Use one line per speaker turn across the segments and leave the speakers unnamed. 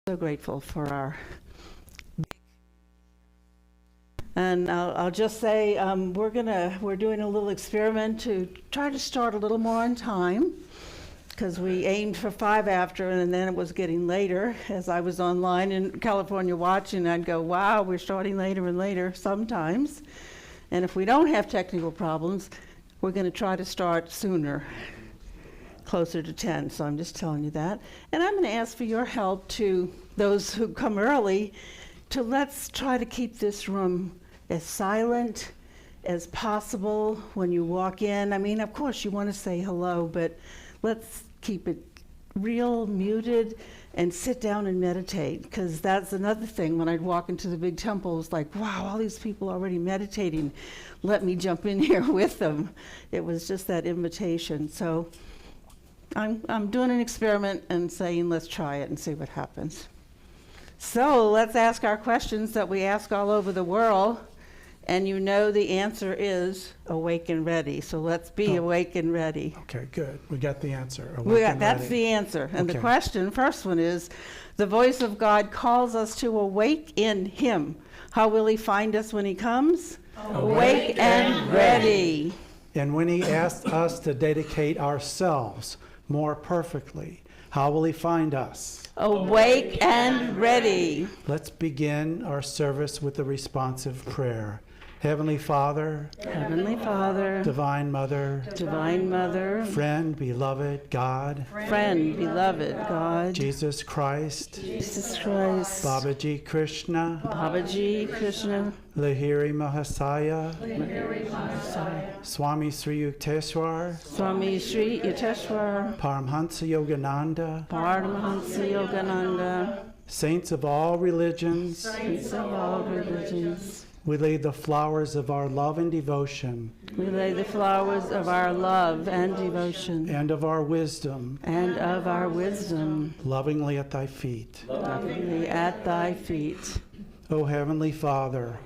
So grateful for our. And I'll just say we're doing a little experiment to try to start a little more on time, because we aimed for 5 after, and then it was getting later. As I was online in California watching, I'd go, wow, we're starting later and later sometimes. And if we don't have technical problems, we're going to try to start sooner, closer to 10. So I'm just telling you that. And I'm going to ask for your help, to those who come early, to let's try to keep this room as silent as possible when you walk in. I mean, of course, you want to say hello, but let's keep it real muted and sit down and meditate, because that's another thing. When I'd walk into the big temple, it's like, wow, all these people already meditating. Let me jump in here with them. It was just that invitation. So I'm doing an experiment and saying, let's try it and see what happens. So let's ask our questions that we ask all over the world. And you know the answer is awake and ready. So let's be awake and ready.
Okay, good. We got the answer.
That's the answer. And the question, first one is, the voice of God calls us to awake in Him. How will He find us when He comes? Awake and ready.
And when He asks us to dedicate ourselves more perfectly, how will He find us?
Awake and ready.
Let's begin our service with a responsive prayer. Heavenly Father,
Divine Mother,
friend, beloved God, Jesus Christ, Babaji Krishna, Lahiri Mahasaya, Swami Sri Yukteswar, Paramhansa Yogananda, Saints of all religions, we lay the flowers of our love and devotion. And of our wisdom. Lovingly at Thy feet. O Heavenly Father.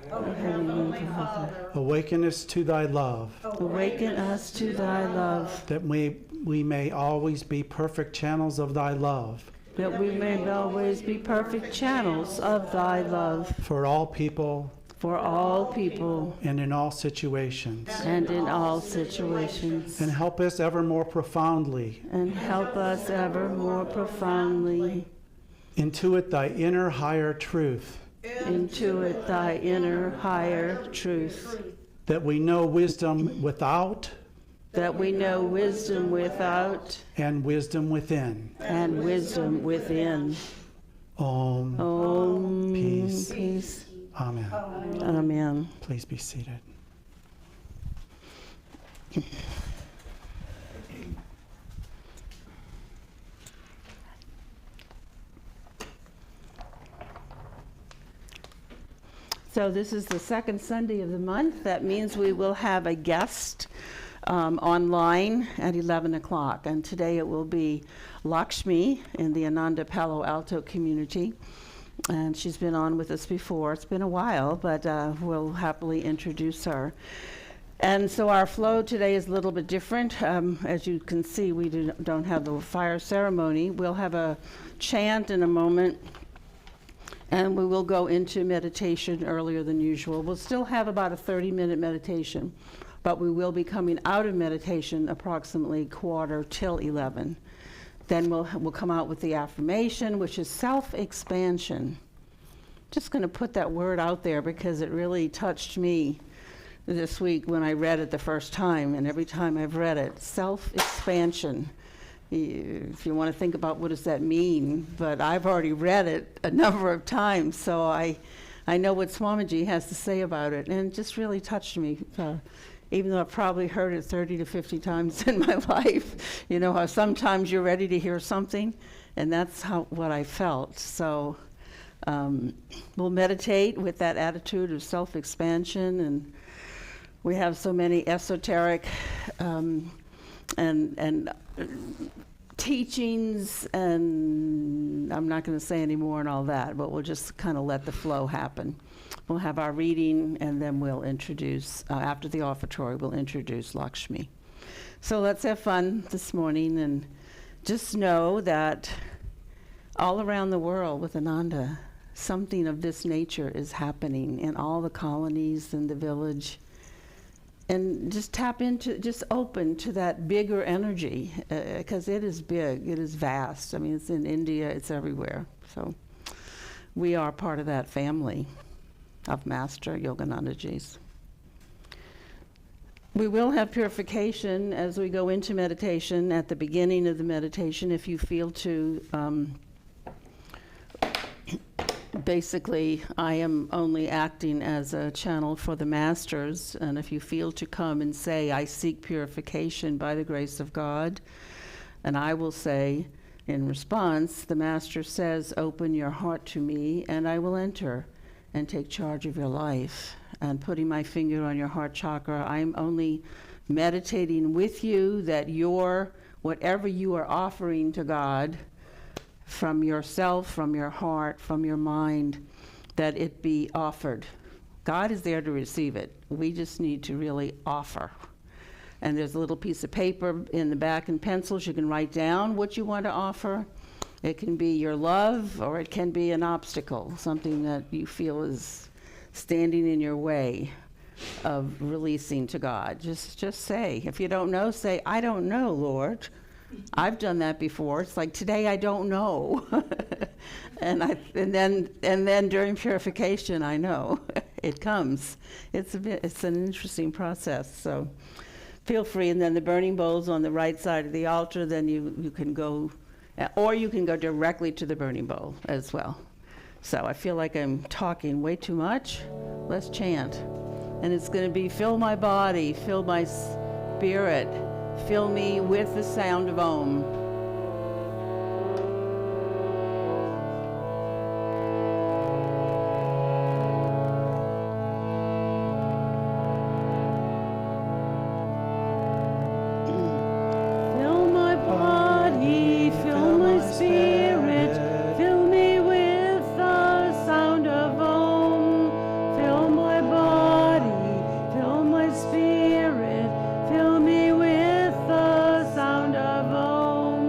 Awaken us to Thy love. That we may always be perfect channels of Thy love. For all people. And in all situations. And help us ever more profoundly. Intuit Thy inner higher truth. That we know wisdom without. And wisdom within. Om. Peace. Amen. Please be seated.
So this is the second Sunday of the month. That means we will have a guest online at 11 o'clock. And today it will be Lakshmi in the Ananda Palo Alto community. And she's been on with us before. It's been a while, but we'll happily introduce her. And so our flow today is a little bit different. As you can see, we don't have the fire ceremony. We'll have a chant in a moment, and we will go into meditation earlier than usual. We'll still have about a 30-minute meditation, but we will be coming out of meditation approximately 11:15. Then we'll come out with the affirmation, which is self-expansion. Just going to put that word out there because it really touched me this week when I read it the first time, and every time I've read it, self-expansion. If you want to think about what does that mean, but I've already read it a number of times, so I know what Swamiji has to say about it, and it just really touched me. Even though I've probably heard it 30 to 50 times in my life. You know how sometimes you're ready to hear something, and that's what I felt. So we'll meditate with that attitude of self-expansion, and we have so many esoteric and teachings, and I'm not going to say any more and all that, but we'll just kind of let the flow happen. We'll have our reading, and then we'll introduce, after the offertory, we'll introduce Lakshmi. So let's have fun this morning, and just know that all around the world with Ananda, something of this nature is happening in all the colonies and the village. And just tap into, just open to that bigger energy, because it is big, it is vast. I mean, it's in India, it's everywhere. So we are part of that family of Master Yoganandaji's. We will have purification as we go into meditation. At the beginning of the meditation, if you feel to, basically, I am only acting as a channel for the masters, and if you feel to come and say, I seek purification by the grace of God, and I will say, in response, the master says, open your heart to me, and I will enter and take charge of your life. And putting my finger on your heart chakra, I'm only meditating with you that whatever you are offering to God, from yourself, from your heart, from your mind, that it be offered. God is there to receive it. We just need to really offer. And there's a little piece of paper in the back and pencils. You can write down what you want to offer. It can be your love, or it can be an obstacle, something that you feel is standing in your way of releasing to God. Just say. If you don't know, say, I don't know, Lord. I've done that before. It's like, today I don't know. and then during purification, I know. It comes. It's an interesting process. So feel free. And then the burning bowl's on the right side of the altar. Then you can go, or you can go directly to the burning bowl as well. So I feel like I'm talking way too much. Let's chant. And it's going to be, fill my body, fill my spirit, fill me with the sound of Om. Fill my body, fill my spirit, fill me with the sound of Om. Fill my body, fill my spirit, fill me with the sound of Om.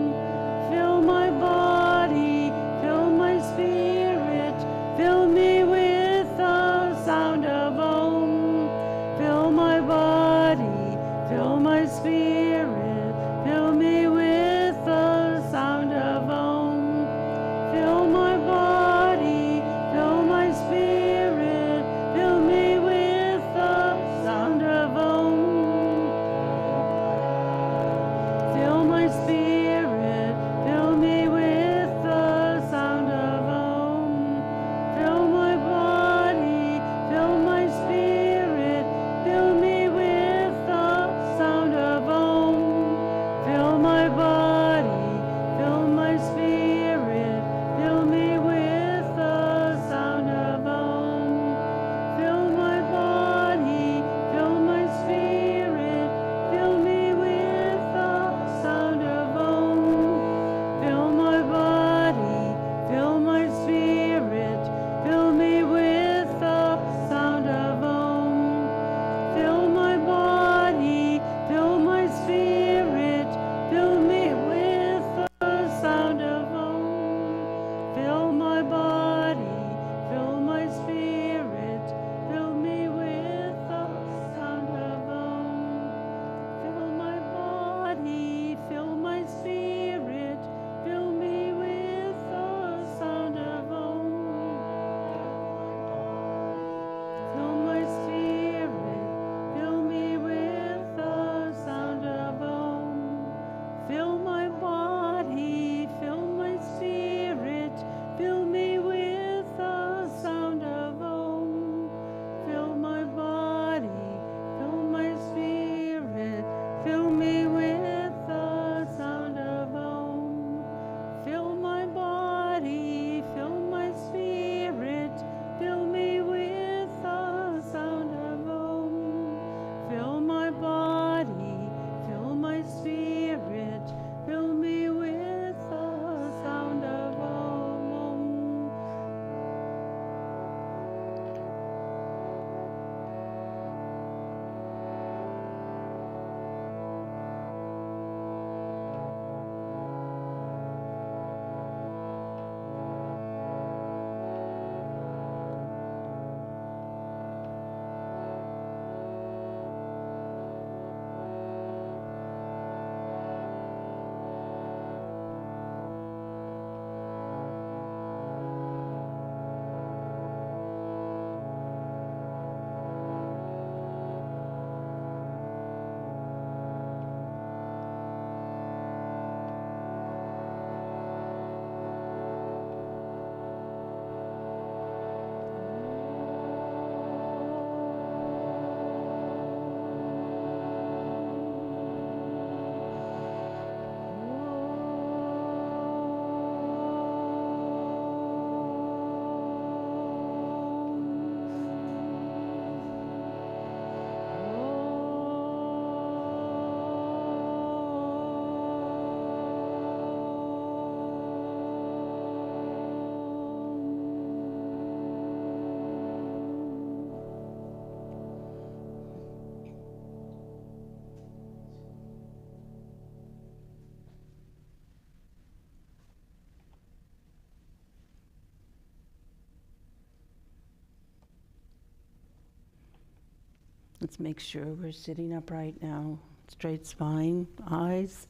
Let's make sure we're sitting upright now. Straight spine, eyes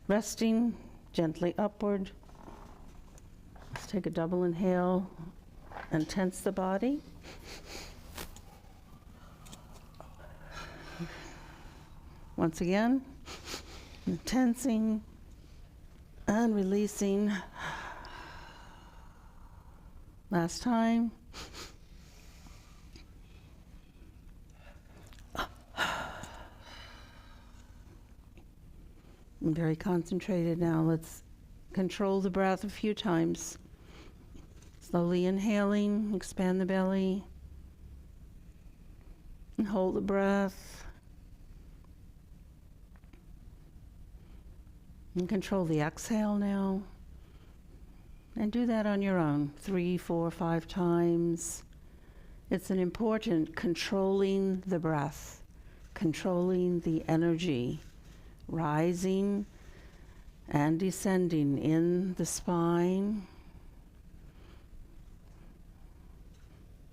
resting gently upward. Let's take a double inhale and tense the body. Once again, tensing and releasing. Last time. I'm very concentrated now. Let's control the breath a few times. Slowly inhaling, expand the belly, and hold the breath. And control the exhale now. And do that on your own, 3, 4, 5 times. It's an important controlling the breath, controlling the energy, rising and descending in the spine.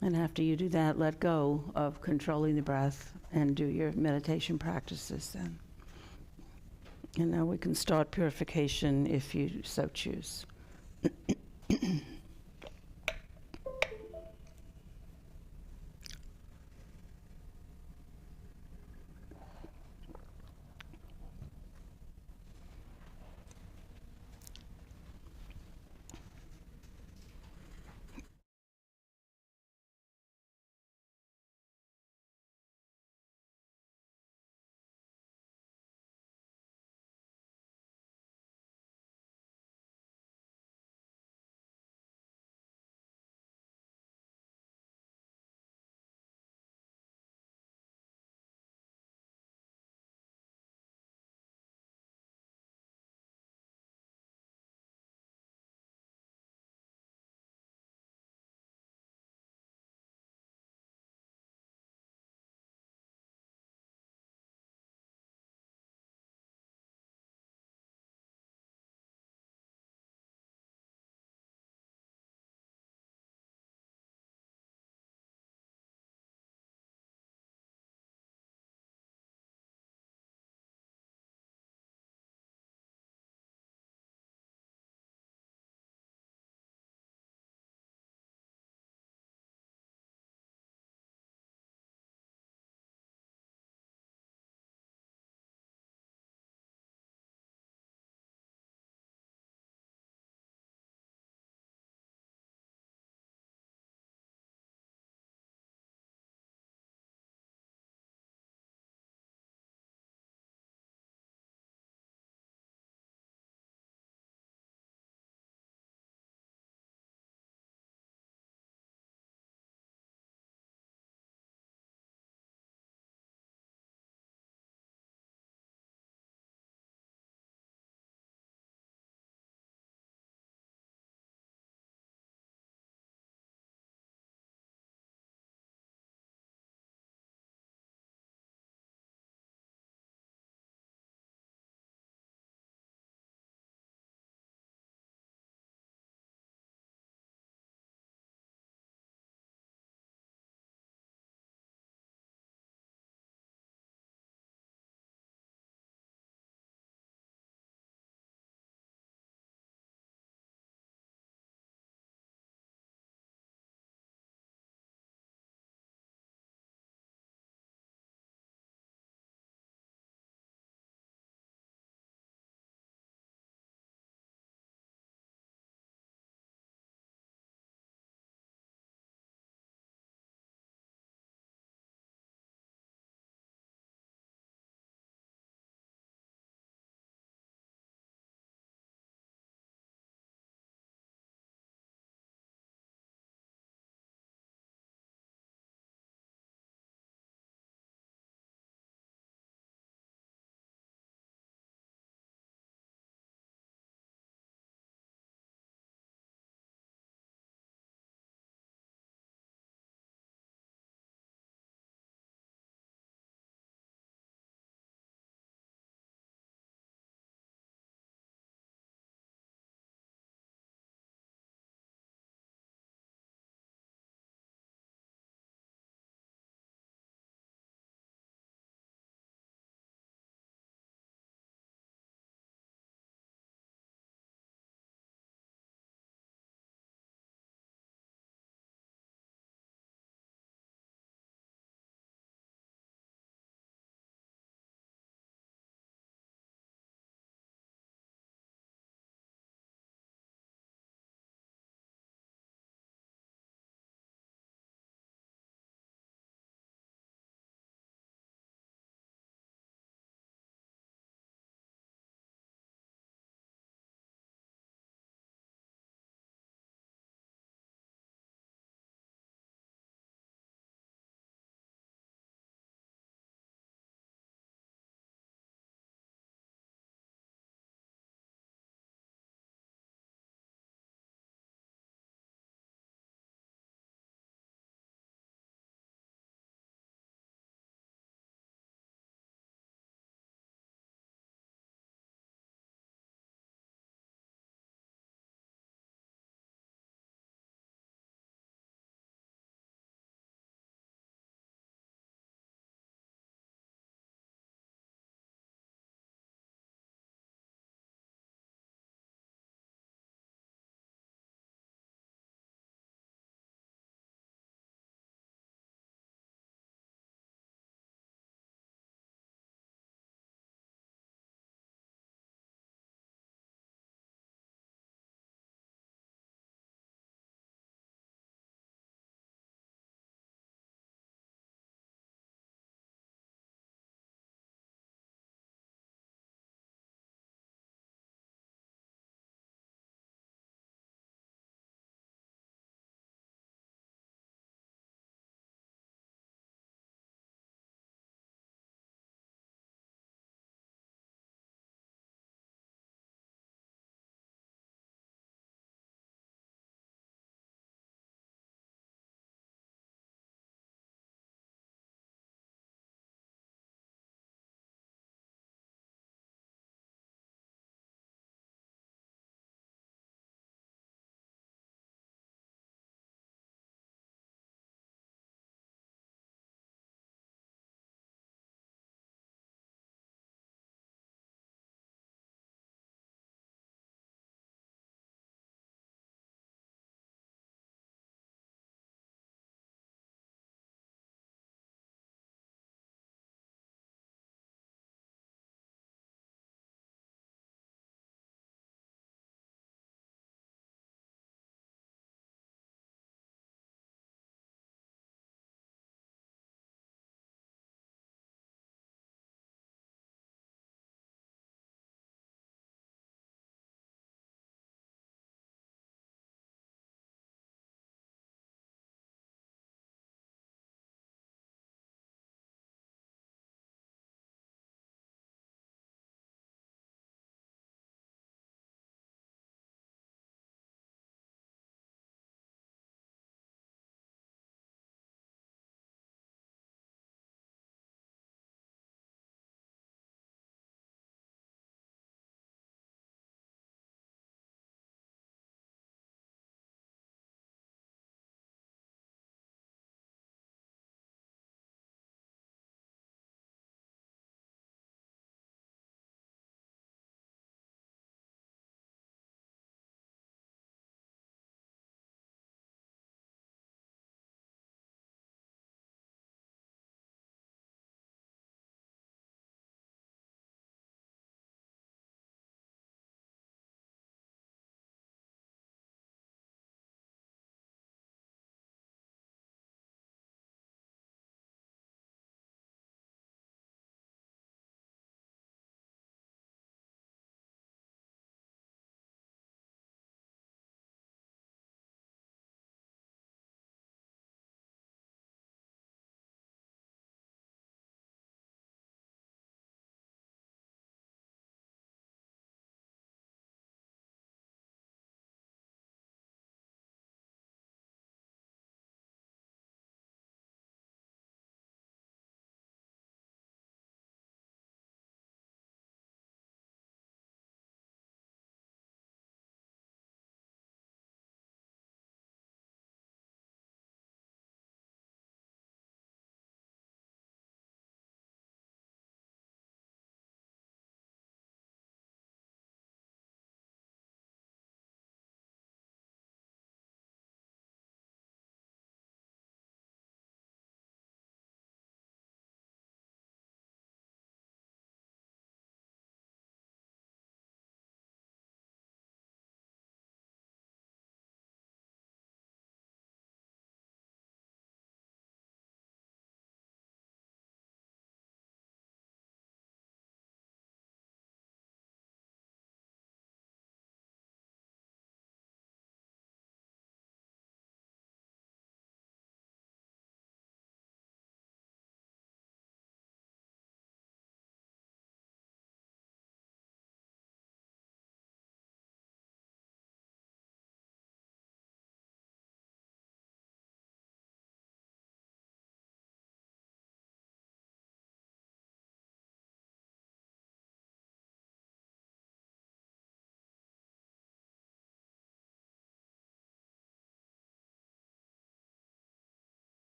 And after you do that, let go of controlling the breath and do your meditation practices then. And now we can start purification if you so choose.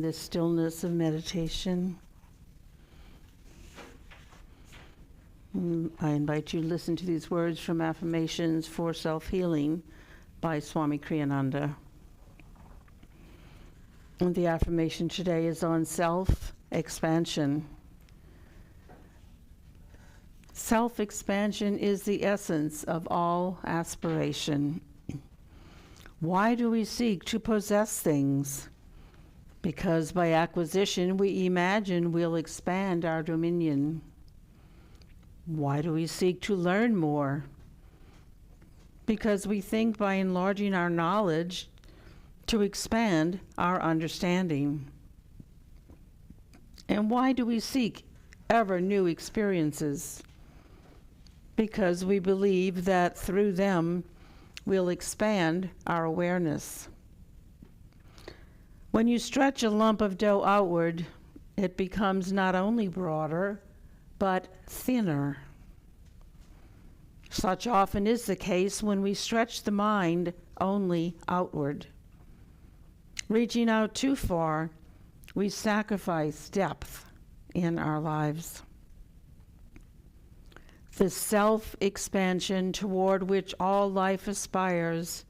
this stillness of meditation. I invite you to listen to these words from Affirmations for Self-Healing by Swami Kriyananda. And the affirmation today is on self-expansion. Self-expansion is the essence of all aspiration. Why do we seek to possess things? Because by acquisition we imagine we'll expand our dominion. Why do we seek to learn more? Because we think by enlarging our knowledge to expand our understanding. And why do we seek ever new experiences? Because we believe that through them we'll expand our awareness. When you stretch a lump of dough outward, it becomes not only broader, but thinner. Such often is the case when we stretch the mind only outward. Reaching out too far, we sacrifice depth in our lives. The self-expansion toward which all life aspires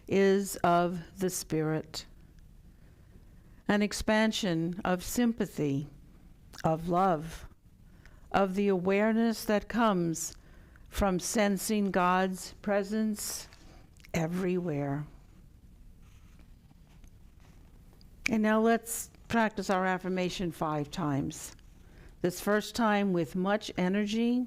is of the spirit. An expansion of sympathy, of love, of the awareness that comes from sensing God's presence everywhere. And now let's practice our affirmation 5 times. This first time with much energy.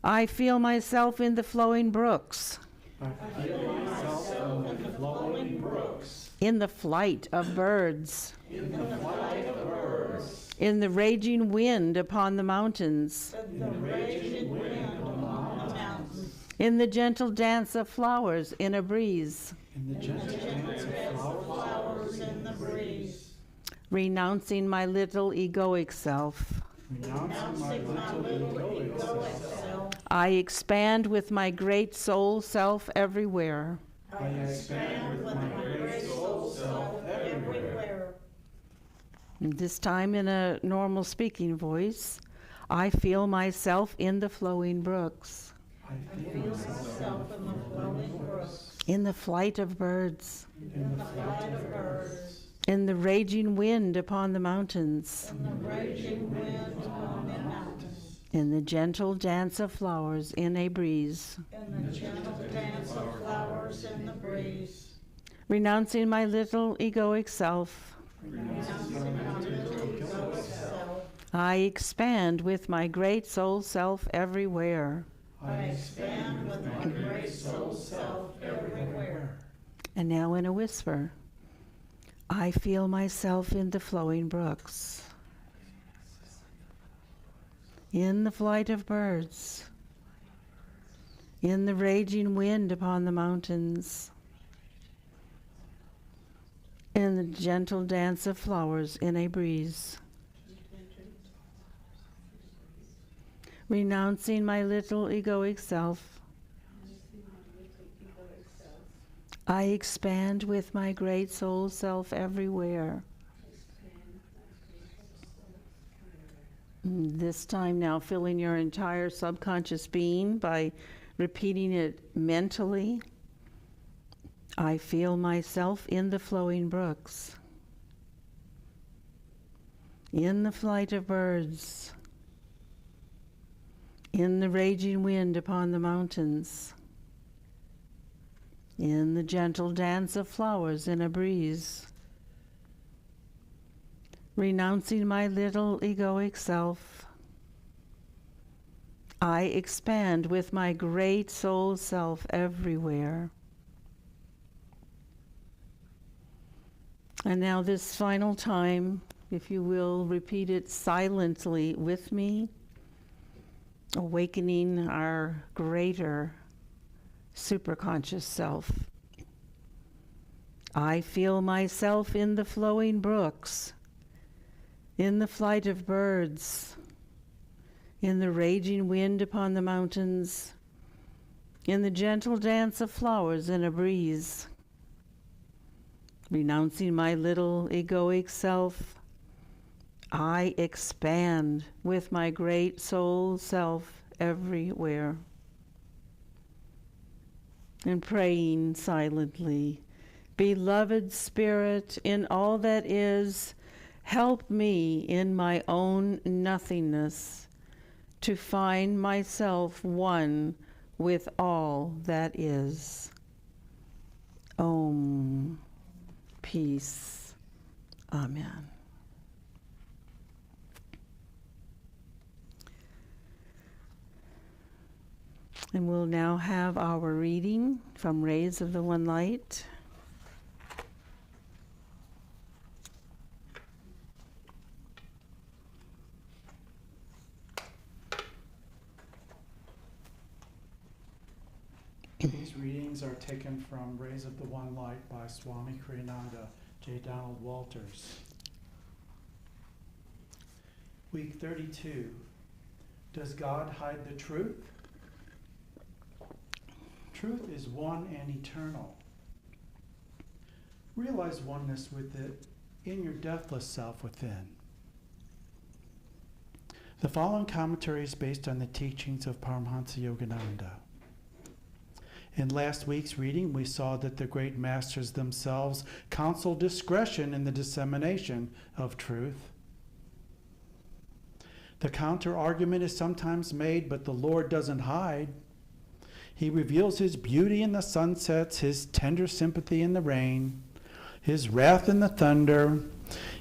I feel myself in the flowing brooks.
I feel myself in the flowing brooks.
In the flight of birds.
In the flight of birds.
In the raging wind upon the mountains.
In the raging wind upon the mountains.
In the gentle dance of flowers in a breeze.
In the gentle dance of flowers in the breeze.
Renouncing my little egoic self.
Renouncing my little egoic self.
I expand with my great soul self everywhere.
I expand with my great soul self everywhere.
And this time in a normal speaking voice. I feel myself in the flowing brooks.
I feel myself in the flowing brooks.
In the flight of birds.
In the flight of birds.
In the raging wind upon the mountains.
In the raging wind upon the mountains.
In the gentle dance of flowers in a breeze.
In the gentle dance of flowers in the breeze.
Renouncing my little egoic self.
Renouncing my little egoic self.
I expand with my great soul self everywhere.
I expand with my great soul self everywhere.
And now in a whisper. I feel myself in the flowing brooks. In the flight of birds. In the raging wind upon the mountains. In the gentle dance of flowers in a breeze. Renouncing my little egoic self. I expand with my great soul self everywhere. This time now filling your entire subconscious being by repeating it mentally. I feel myself in the flowing brooks. In the flight of birds. In the raging wind upon the mountains. In the gentle dance of flowers in a breeze. Renouncing my little egoic self. I expand with my great soul self everywhere. And now this final time, if you will, repeat it silently with me, awakening our greater superconscious self. I feel myself in the flowing brooks, in the flight of birds, in the raging wind upon the mountains, in the gentle dance of flowers in a breeze. Renouncing my little egoic self, I expand with my great soul self everywhere. And praying silently, beloved Spirit, in all that is, help me in my own nothingness to find myself one with all that is. Om. Peace. Amen. And we'll now have our reading from Rays of the One Light.
These readings are taken from Rays of the One Light by Swami Kriyananda, J. Donald Walters. Week 32. Does God hide the truth? Truth is one and eternal. Realize oneness with it in your deathless self within. The following commentary is based on the teachings of Paramahansa Yogananda. In last week's reading, we saw that the great masters themselves counsel discretion in the dissemination of truth. The counter-argument is sometimes made, but the Lord doesn't hide. He reveals his beauty in the sunsets, his tender sympathy in the rain, his wrath in the thunder,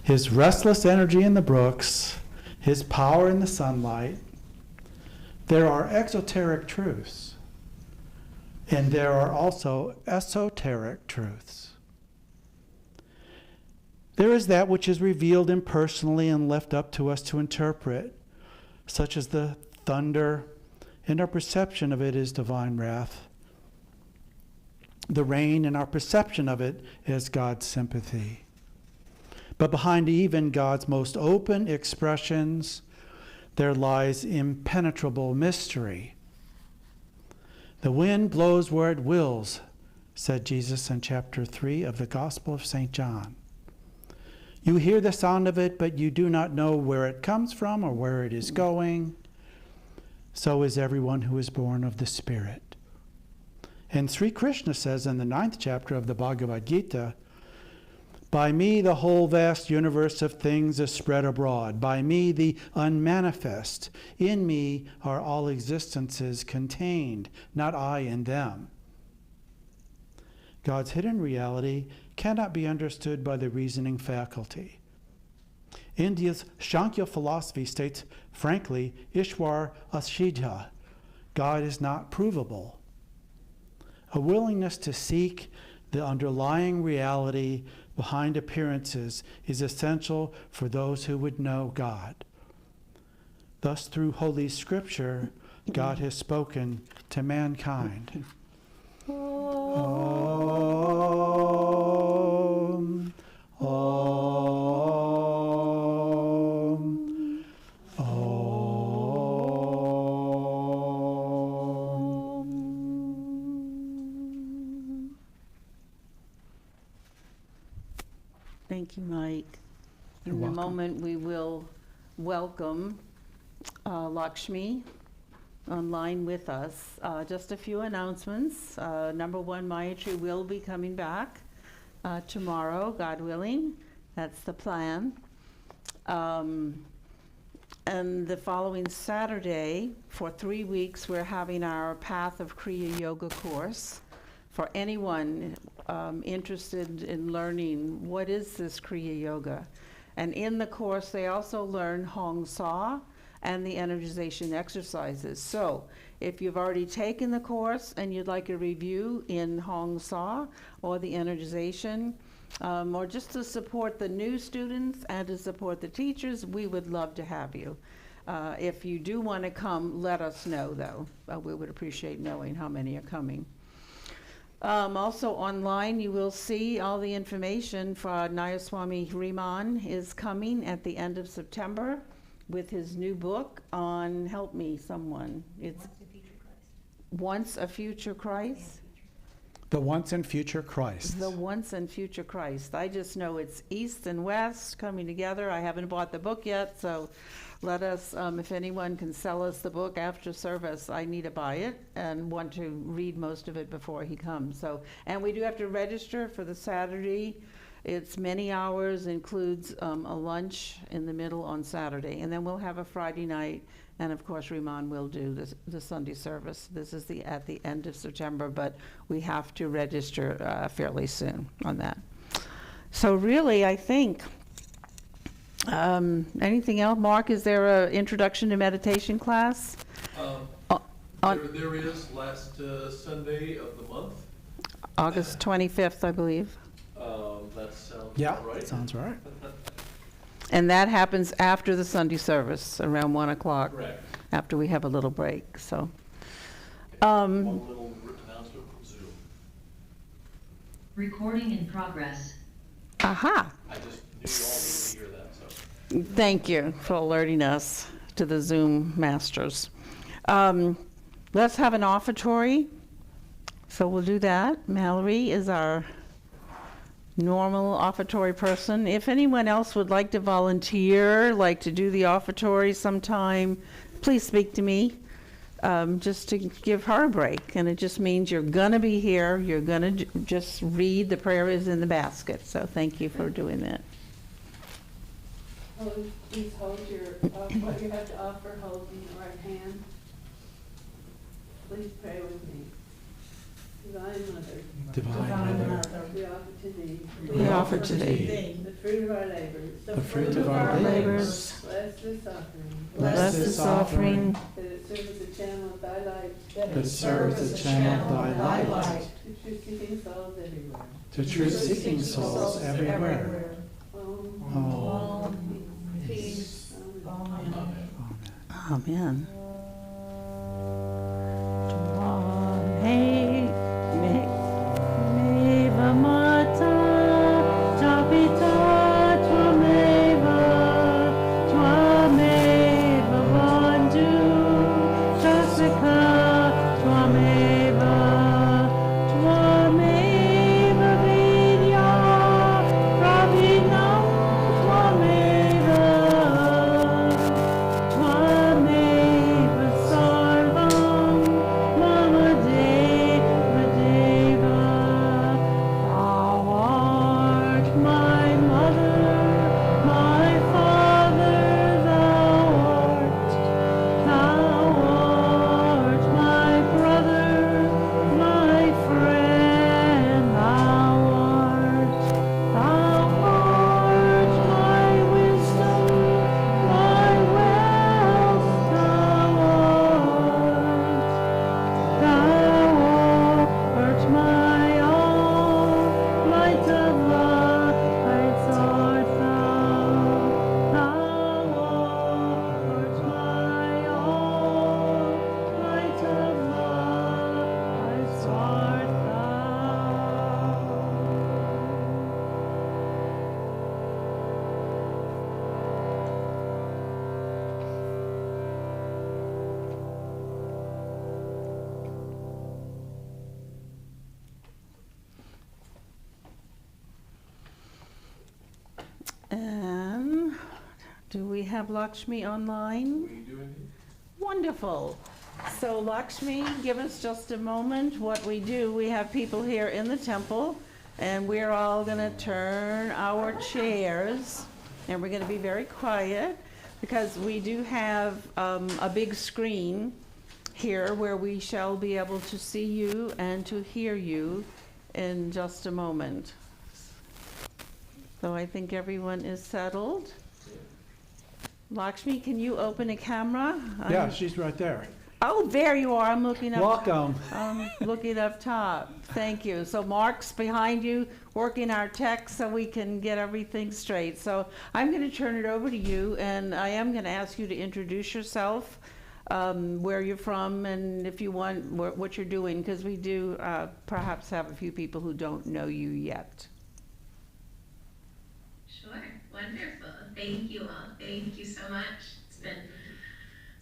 his restless energy in the brooks, his power in the sunlight. There are exoteric truths. And there are also esoteric truths. There is that which is revealed impersonally and left up to us to interpret, such as the thunder, and our perception of it is divine wrath. The rain, and our perception of it is God's sympathy. But behind even God's most open expressions, there lies impenetrable mystery. The wind blows where it wills, said Jesus in chapter 3 of the Gospel of St. John. You hear the sound of it, but you do not know where it comes from or where it is going. So is everyone who is born of the Spirit. And Sri Krishna says in the 9th chapter of the Bhagavad Gita, by me the whole vast universe of things is spread abroad. By me the unmanifest. In me are all existences contained, not I in them. God's hidden reality cannot be understood by the reasoning faculty. India's Shankya philosophy states, frankly, Ishwar Ashidha, God is not provable. A willingness to seek the underlying reality behind appearances is essential for those who would know God. Thus, through Holy Scripture, God has spoken to mankind. Om, Om, Om.
Thank you, Mike.
You're
In a
welcome.
moment, we will welcome Lakshmi online with us. Just a few announcements. Number one, Mayatri will be coming back tomorrow, God willing. That's the plan. And the following Saturday, for 3 weeks, we're having our Path of Kriya Yoga course. For anyone interested in learning what is this Kriya Yoga. And in the course, they also learn Hong Sa and the energization exercises. So if you've already taken the course and you'd like a review in Hong Sa or the energization, or just to support the new students and to support the teachers, we would love to have you. If you do want to come, let us know, though. We would appreciate knowing how many are coming. Also online, you will see all the information for Nayaswami Hriman is coming at the end of September with his new book on, help me someone, it's Once a Future Christ.
The once and future Christ.
The Once and Future Christ. I just know it's East and West coming together. I haven't bought the book yet, so let us, if anyone can sell us the book after service, I need to buy it and want to read most of it before he comes. So, and we do have to register for the Saturday. It's many hours, includes a lunch in the middle on Saturday, and then we'll have a Friday night. And of course, Ramon will do the Sunday service. This is at the end of September, but we have to register fairly soon on that. So really, I think, anything else? Mark, is there an introduction to meditation class?
There is last Sunday of the month.
August 25th, I believe.
That sounds
Yeah,
right.
sounds right.
And that happens after the Sunday service, around 1 o'clock.
Correct.
After we have a little break, so.
One little announcement from Zoom.
Recording in progress.
Aha,
I just knew you all needed to hear that, so.
thank you for alerting us to the Zoom masters. Let's have an offertory. So we'll do that. Mallory is our normal offertory person. If anyone else would like to volunteer, like to do the offertory sometime, please speak to me, just to give her a break. And it just means you're gonna be here, you're gonna just read, the prayer is in the basket. So thank you for doing that.
Please hold what you have to offer, hold in your right hand. Please pray with me. Divine Mother,
Divine Mother,
we offer to thee.
We offer to thee
The fruit of our labors.
the fruit of our labors.
Bless this offering.
Bless this offering,
That it serve as a channel of thy light.
That it serve as a channel of thy light.
To truth-seeking souls everywhere.
To truth-seeking souls everywhere.
Om. Peace. Amen.
amen. And do we have Lakshmi online?
We doing it?
Wonderful. So Lakshmi, give us just a moment. What we do, we have people here in the temple, and we're all going to turn our chairs, and we're going to be very quiet, because we do have a big screen here where we shall be able to see you and to hear you in just a moment. So I think everyone is settled. Lakshmi, can you open a camera?
Yeah, she's right there.
Oh, there you are. I'm looking up.
Welcome.
I'm looking up top. Thank you. So Mark's behind you, working our text so we can get everything straight. So I'm going to turn it over to you, and I am going to ask you to introduce yourself, where you're from, and if you want, what you're doing, because we do perhaps have a few people who don't know you yet.
Sure, wonderful. Thank you all. Thank you so much. It's been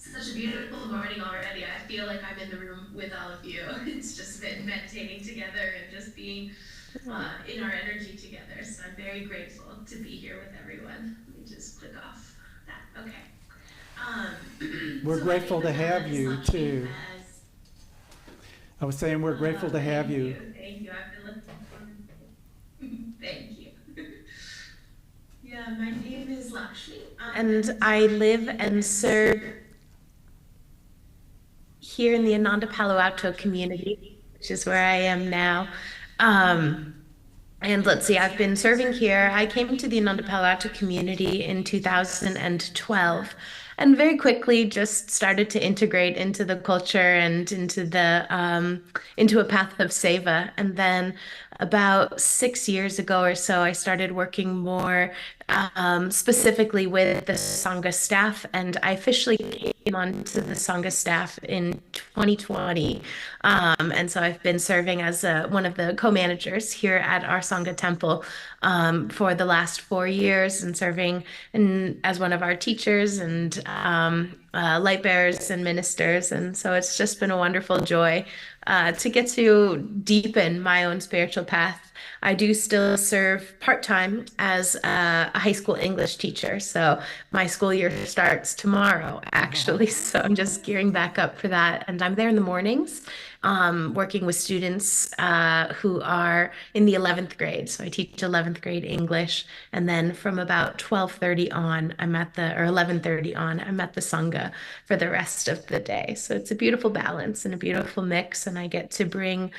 Such a beautiful morning already. I feel like I'm in the room with all of you. It's just been meditating together and just being in our energy together. So I'm very grateful to be here with everyone. Let me just click off that. Okay.
We're
So
grateful to have
is
you
Lakshmi
too.
as-
I was saying we're grateful to have you.
Thank you. I've been looking forward. Thank you. Yeah, my name is Lakshmi. And I live and serve here in the Ananda Palo Alto community, which is where I am now. Um, and let's see, I've been serving here. I came to the Ananda Palo Alto community in 2012 and very quickly just started to integrate into the culture and into a path of seva. And then about 6 years ago or so, I started working more specifically with the Sangha staff, and I officially came onto the Sangha staff in 2020. And so I've been serving as one of the co-managers here at our Sangha temple for the last 4 years, and serving as one of our teachers and light bearers and ministers. And so it's just been a wonderful joy to get to deepen my own spiritual path. I do still serve part-time as a high school English teacher. So my school year starts tomorrow, actually. So I'm just gearing back up for that. And I'm there in the mornings, working with students who are in the 11th grade. So I teach 11th grade English. And then from about 12:30 on, or 11:30 on, I'm at the Sangha for the rest of the day. So it's a beautiful balance and a beautiful mix. And I get to bring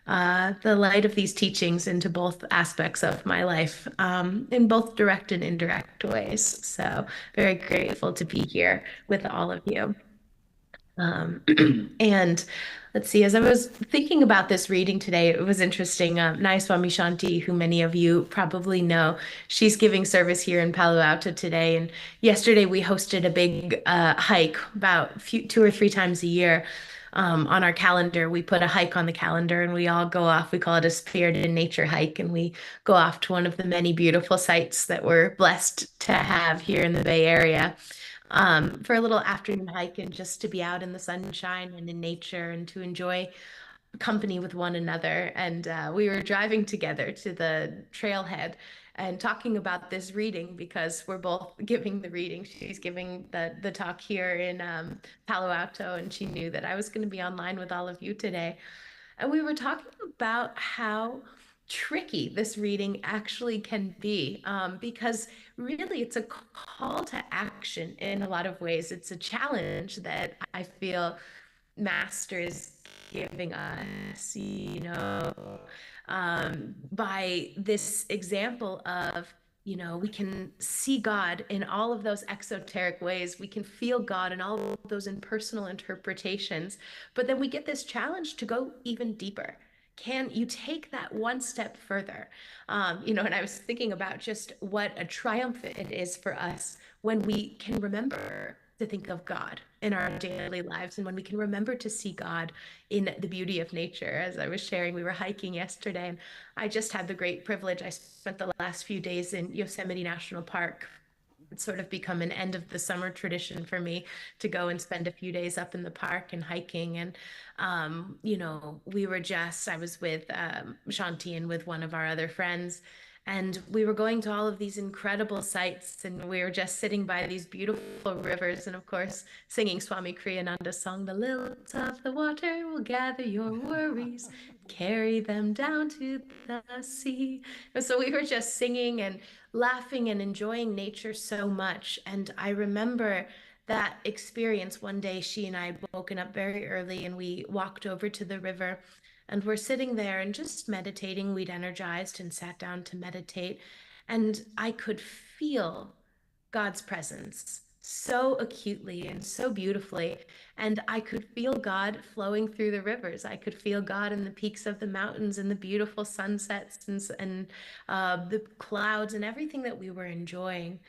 the light of these teachings into both aspects of my life, in both direct and indirect ways. So very grateful to be here with all of you. And let's see, as I was thinking about this reading today, it was interesting. Nai Swami Shanti, who many of you probably know, she's giving service here in Palo Alto today. And yesterday we hosted a big hike about 2 or 3 times a year. On our calendar, we put a hike on the calendar and we all go off. We call it a spirit in nature hike. And we go off to one of the many beautiful sites that we're blessed to have here in the Bay Area, for a little afternoon hike and just to be out in the sunshine and in nature and to enjoy company with one another. And we were driving together to the trailhead and talking about this reading because we're both giving the reading. She's giving the talk here in Palo Alto, and she knew that I was going to be online with all of you today. And we were talking about how tricky this reading actually can be, because really it's a call to action in a lot of ways. It's a challenge that I feel Master is giving us, by this example of, we can see God in all of those exoteric ways. We can feel God in all of those impersonal interpretations. But then we get this challenge to go even deeper. Can you take that one step further? And I was thinking about just what a triumph it is for us when we can remember to think of God in our daily lives, and when we can remember to see God in the beauty of nature. As I was sharing, we were hiking yesterday, and I just had the great privilege. I spent the last few days in Yosemite National Park. It's sort of become an end of the summer tradition for me to go and spend a few days up in the park and hiking. And, I was with Shanti and with one of our other friends, and we were going to all of these incredible sites, and we were just sitting by these beautiful rivers, and of course, singing Swami Kriyananda's song, "The lilt of the water will gather your worries, carry them down to the sea." And so we were just singing and laughing and enjoying nature so much. And I remember that experience one day. She and I had woken up very early and we walked over to the river, and we're sitting there and just meditating. We'd energized and sat down to meditate. And I could feel God's presence so acutely and so beautifully. And I could feel God flowing through the rivers. I could feel God in the peaks of the mountains and the beautiful sunsets and the clouds and everything that we were enjoying.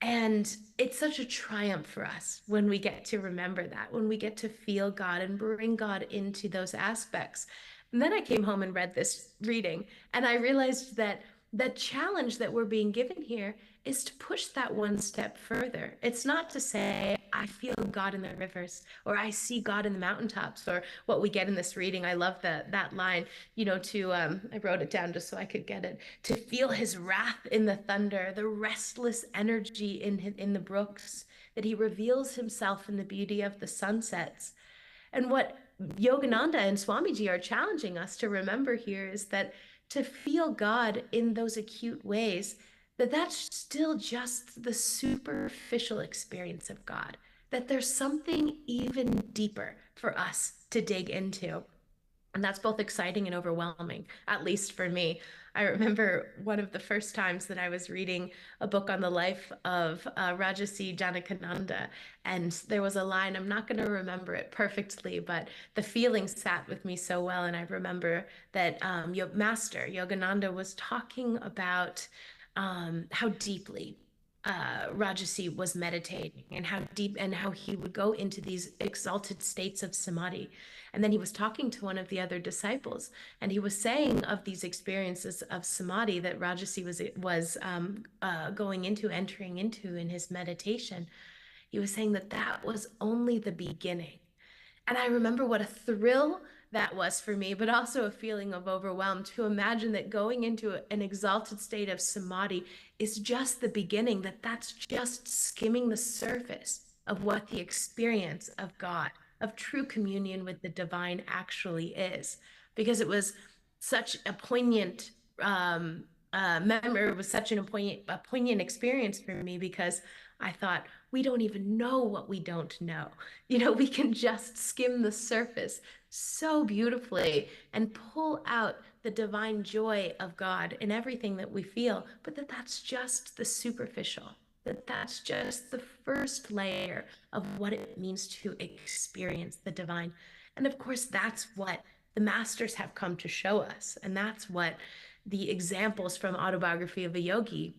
And it's such a triumph for us when we get to remember that, when we get to feel God and bring God into those aspects. And then I came home and read this reading, and I realized that the challenge that we're being given here is to push that one step further. It's not to say, I feel God in the rivers, or I see God in the mountaintops, or what we get in this reading. I love that line, I wrote it down just so I could get it, to feel his wrath in the thunder, the restless energy in the brooks, that he reveals himself in the beauty of the sunsets. And what Yogananda and Swamiji are challenging us to remember here is that to feel God in those acute ways, that's still just the superficial experience of God, that there's something even deeper for us to dig into. And that's both exciting and overwhelming, at least for me. I remember one of the first times that I was reading a book on the life of Rajarsi Janakananda, and there was a line, I'm not going to remember it perfectly, but the feeling sat with me so well. And I remember that Master Yogananda was talking about how deeply Rajarsi was meditating, and how deep, and how he would go into these exalted states of samadhi. And then he was talking to one of the other disciples, and he was saying of these experiences of samadhi that Rajarsi was entering into in his meditation. He was saying that was only the beginning. And I remember what a thrill that was for me, but also a feeling of overwhelm to imagine that going into an exalted state of samadhi is just the beginning, that's just skimming the surface of what the experience of God, of true communion with the divine actually is. Because it was such a poignant memory, it was such a poignant experience for me, because I thought, we don't even know what we don't know. We can just skim the surface so beautifully and pull out the divine joy of God in everything that we feel, but that's just the superficial, that's just the first layer of what it means to experience the divine. And of course, that's what the masters have come to show us. And that's what the examples from Autobiography of a Yogi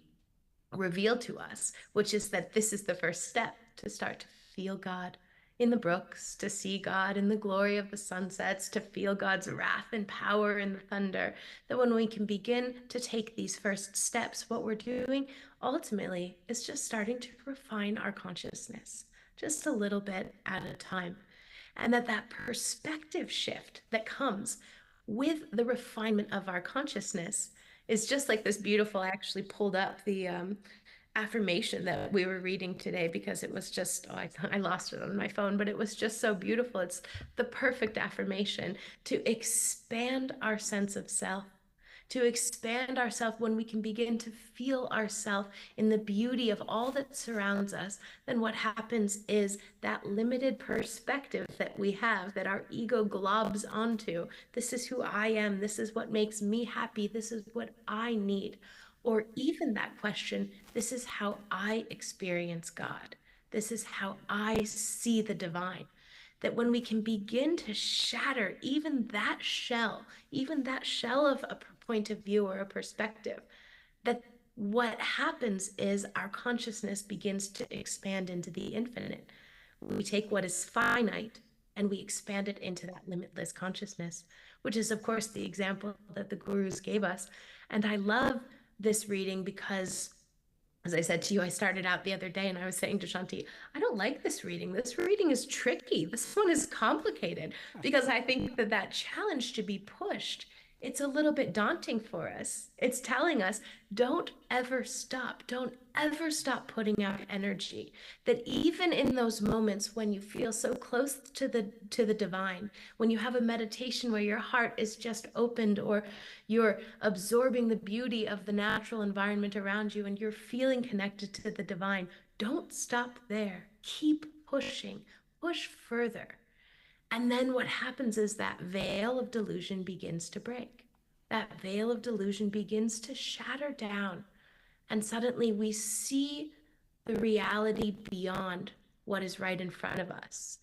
reveal to us, which is that this is the first step to start to feel God in the brooks, to see God in the glory of the sunsets, to feel God's wrath and power in the thunder. That when we can begin to take these first steps, what we're doing ultimately is just starting to refine our consciousness, just a little bit at a time. And that perspective shift that comes with the refinement of our consciousness is just like this beautiful, I actually pulled up the affirmation that we were reading today, because it was just, I lost it on my phone, but it was just so beautiful. It's the perfect affirmation to expand our sense of self, to expand ourselves. When we can begin to feel ourselves in the beauty of all that surrounds us, then what happens is that limited perspective that we have, that our ego globs onto, this is who I am, this is what makes me happy, this is what I need. Or even that question, this is how I experience God, this is how I see the divine. That when we can begin to shatter even that shell of a point of view or a perspective, that what happens is our consciousness begins to expand into the infinite. We take what is finite and we expand it into that limitless consciousness, which is, of course, the example that the gurus gave us. And I love this reading because, as I said to you, I started out the other day and I was saying to Shanti, I don't like this reading. This reading is tricky. This one is complicated, because I think that challenge to be pushed, it's a little bit daunting for us. It's telling us, don't ever stop putting out energy. That even in those moments when you feel so close to the divine, when you have a meditation where your heart is just opened, or you're absorbing the beauty of the natural environment around you and you're feeling connected to the divine, don't stop there. Keep pushing, push further. And then what happens is that veil of delusion begins to break. That veil of delusion begins to shatter down. And suddenly we see the reality beyond what is right in front of us.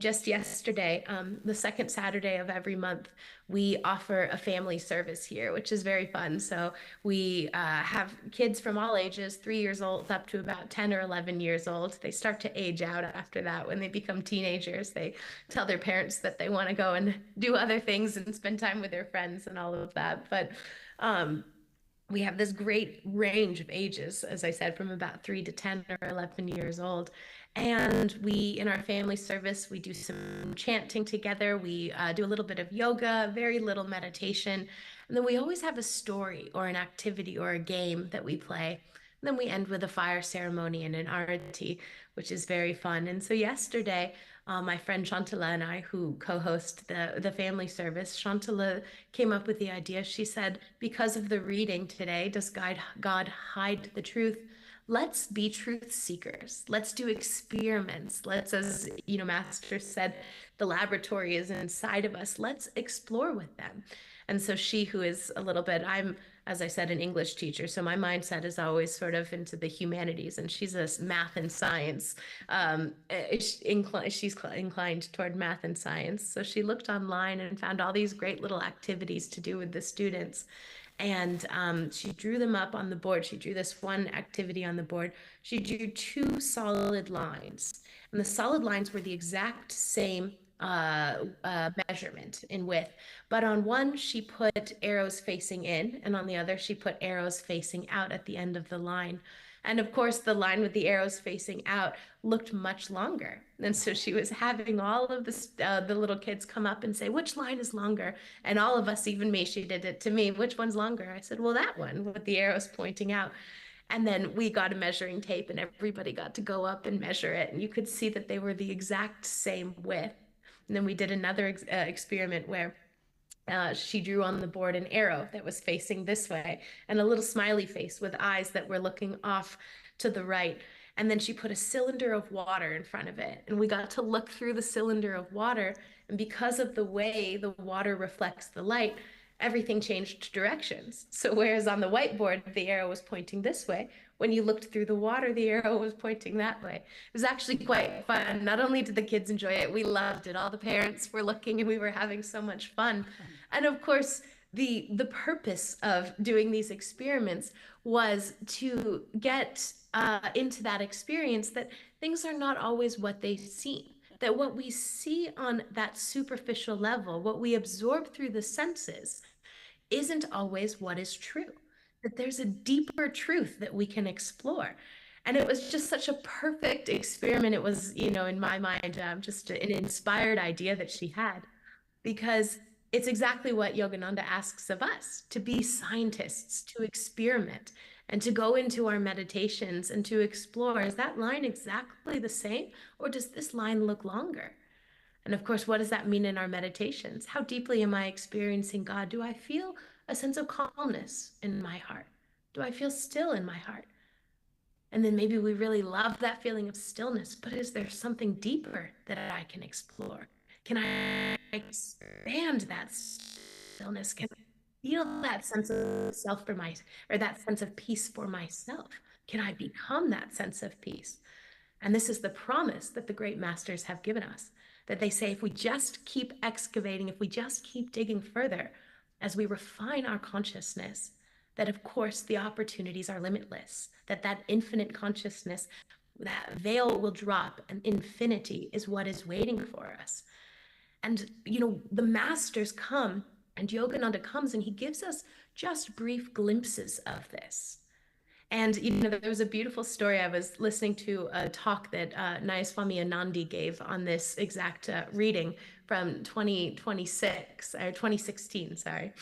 Just yesterday, the second Saturday of every month, we offer a family service here, which is very fun. So we have kids from all ages, 3 years old up to about 10 or 11 years old. They start to age out after that. When they become teenagers, they tell their parents that they want to go and do other things and spend time with their friends and all of that. But we have this great range of ages, as I said, from about 3 to 10 or 11 years old. And we, in our family service, we do some chanting together. We do a little bit of yoga, very little meditation. And then we always have a story or an activity or a game that we play. And then we end with a fire ceremony and an arati, which is very fun. And so yesterday, my friend Shantala and I, who co-host the family service, Shantala came up with the idea. She said, because of the reading today, does God hide the truth? Let's be truth seekers. Let's do experiments. Let's, as you know, Master said, the laboratory is inside of us. Let's explore with them. And so she, who is a little bit, I'm, as I said, an English teacher, so my mindset is always sort of into the humanities, and she's a math and science. She's inclined toward math and science. So she looked online and found all these great little activities to do with the students. And she drew them up on the board. She drew this one activity on the board. She drew 2 solid lines. And the solid lines were the exact same measurement in width. But on one, she put arrows facing in, and on the other, she put arrows facing out at the end of the line. And of course, the line with the arrows facing out looked much longer. And so she was having all of the little kids come up and say, which line is longer? And all of us, even me, she did it to me, which one's longer? I said, well, that one with the arrows pointing out. And then we got a measuring tape and everybody got to go up and measure it. And you could see that they were the exact same width. And then we did another experiment where she drew on the board an arrow that was facing this way and a little smiley face with eyes that were looking off to the right. And then she put a cylinder of water in front of it. And we got to look through the cylinder of water. And because of the way the water reflects the light, everything changed directions. So whereas on the whiteboard, the arrow was pointing this way, when you looked through the water, the arrow was pointing that way. It was actually quite fun. Not only did the kids enjoy it, we loved it. All the parents were looking and we were having so much fun. And of course, the purpose of doing these experiments was to get into that experience that things are not always what they seem. That what we see on that superficial level, what we absorb through the senses, isn't always what is true. That there's a deeper truth that we can explore. And it was just such a perfect experiment. It was, you know, in my mind, just an inspired idea that she had, because it's exactly what Yogananda asks of us, to be scientists, to experiment, and to go into our meditations and to explore, is that line exactly the same, or does this line look longer? And of course, what does that mean in our meditations? How deeply am I experiencing God? Do I feel a sense of calmness in my heart? Do I feel still in my heart? And then maybe we really love that feeling of stillness, but is there something deeper that I can explore? Can I expand that stillness? Can I feel that sense of self for or that sense of peace for myself? Can I become that sense of peace? And this is the promise that the great masters have given us, that they say, if we just keep excavating, if we just keep digging further, as we refine our consciousness, that of course the opportunities are limitless, that infinite consciousness, that veil will drop, and infinity is what is waiting for us. And, you know, the masters come, and Yogananda comes, and he gives us just brief glimpses of this. And, you know, there was a beautiful story. I was listening to a talk that Nayaswami Anandi gave on this exact reading from 2016, sorry.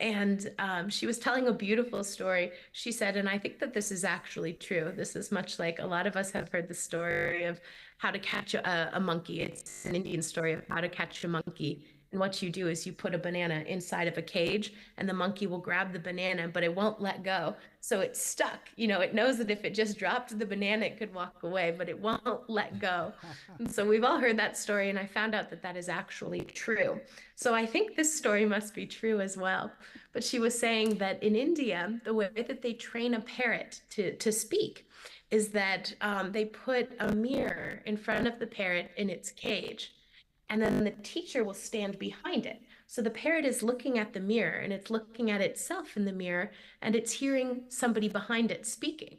And she was telling a beautiful story. She said, and I think that this is actually true. This is much like a lot of us have heard the story of how to catch a monkey. It's an Indian story of how to catch a monkey. And what you do is you put a banana inside of a cage, and the monkey will grab the banana, but it won't let go. So it's stuck. You know, it knows that if it just dropped the banana, it could walk away, but it won't let go. And so we've all heard that story, and I found out that that is actually true. So I think this story must be true as well. But she was saying that in India, the way that they train a parrot to speak is that they put a mirror in front of the parrot in its cage. And then the teacher will stand behind it. So the parrot is looking at the mirror, and it's looking at itself in the mirror, and it's hearing somebody behind it speaking.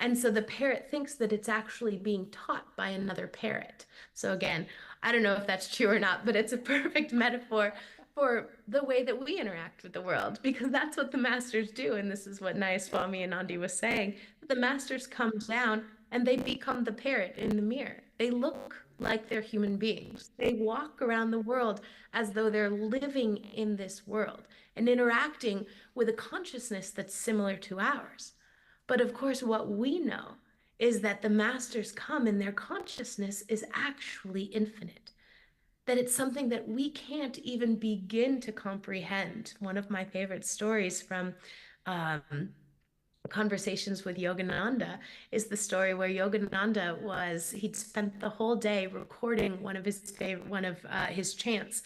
And so the parrot thinks that it's actually being taught by another parrot. So again, I don't know if that's true or not, but it's a perfect metaphor for the way that we interact with the world, because that's what the masters do. And this is what Nayaswami Anandi was saying. The masters come down and they become the parrot in the mirror. They look like they're human beings. They walk around the world as though they're living in this world and interacting with a consciousness that's similar to ours. But of course, what we know is that the masters come and their consciousness is actually infinite, that it's something that we can't even begin to comprehend. One of my favorite stories from Conversations with Yogananda is the story where he'd spent the whole day recording one of his chants,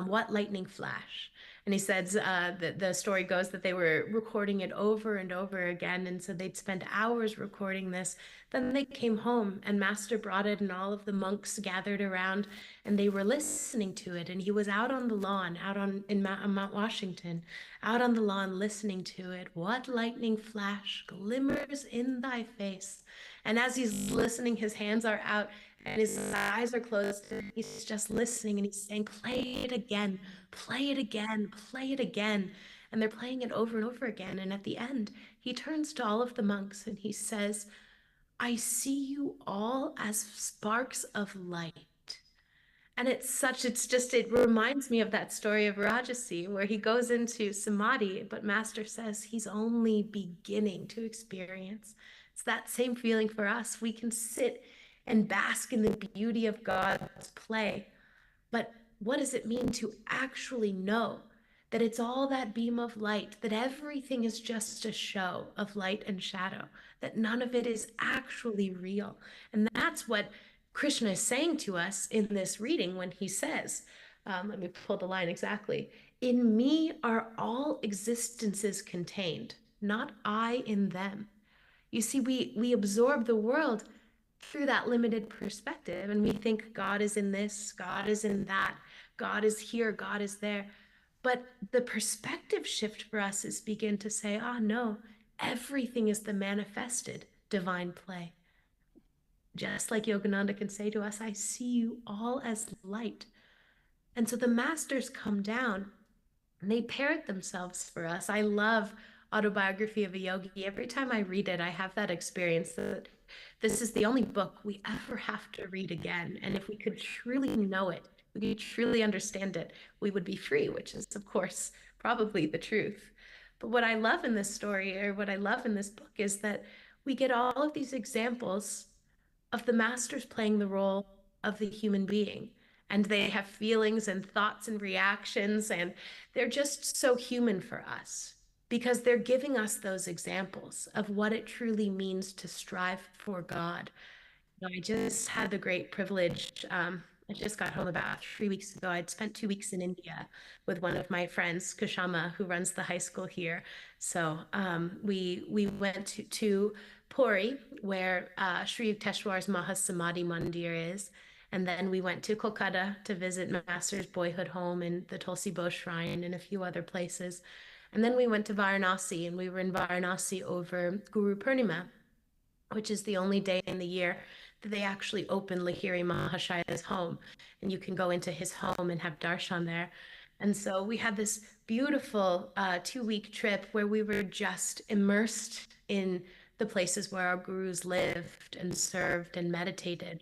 What Lightning Flash. And he says the story goes that they were recording it over and over again. And so they'd spend hours recording this. Then they came home and Master brought it and all of the monks gathered around and they were listening to it. And he was out on the lawn, in Mount Washington, out on the lawn listening to it. What lightning flash glimmers in thy face. And as he's listening, his hands are out and his eyes are closed. And he's just listening and he's saying, play it again, play it again, play it again. And they're playing it over and over again. And at the end, he turns to all of the monks and he says, I see you all as sparks of light. And it reminds me of that story of Rajasi where he goes into samadhi, but Master says he's only beginning to experience. It's that same feeling for us. We can sit and bask in the beauty of God's play. But what does it mean to actually know that it's all that beam of light, that everything is just a show of light and shadow, that none of it is actually real? And that's what Krishna is saying to us in this reading when he says, let me pull the line exactly, in me are all existences contained, not I in them. You see, we absorb the world through that limited perspective and we think God is in this, God is in that, God is here, God is there. But the perspective shift for us is begin to say, no, everything is the manifested divine play. Just like Yogananda can say to us, I see you all as light. And so the masters come down and they parrot themselves for us. I love Autobiography of a Yogi. Every time I read it, I have that experience that this is the only book we ever have to read again. And if we could truly know it, we could truly understand it, we would be free, which is, of course, probably the truth. But what I love in this story, or what I love in this book, is that we get all of these examples of the masters playing the role of the human being. And they have feelings and thoughts and reactions, and they're just so human for us because they're giving us those examples of what it truly means to strive for God. I just had the great privilege. I just got home about 3 weeks ago. I'd spent 2 weeks in India with one of my friends, Kushama, who runs the high school here. So we went to Puri, where Sri Yukteswar's Mahasamadhi Mandir is. And then we went to Kolkata to visit Master's boyhood home and the Tulsi Bo Shrine and a few other places. And then we went to Varanasi, and we were in Varanasi over Guru Purnima, which is the only day in the year that they actually open Lahiri Mahashaya's home. And you can go into his home and have darshan there. And so we had this beautiful 2-week trip where we were just immersed in the places where our gurus lived and served and meditated.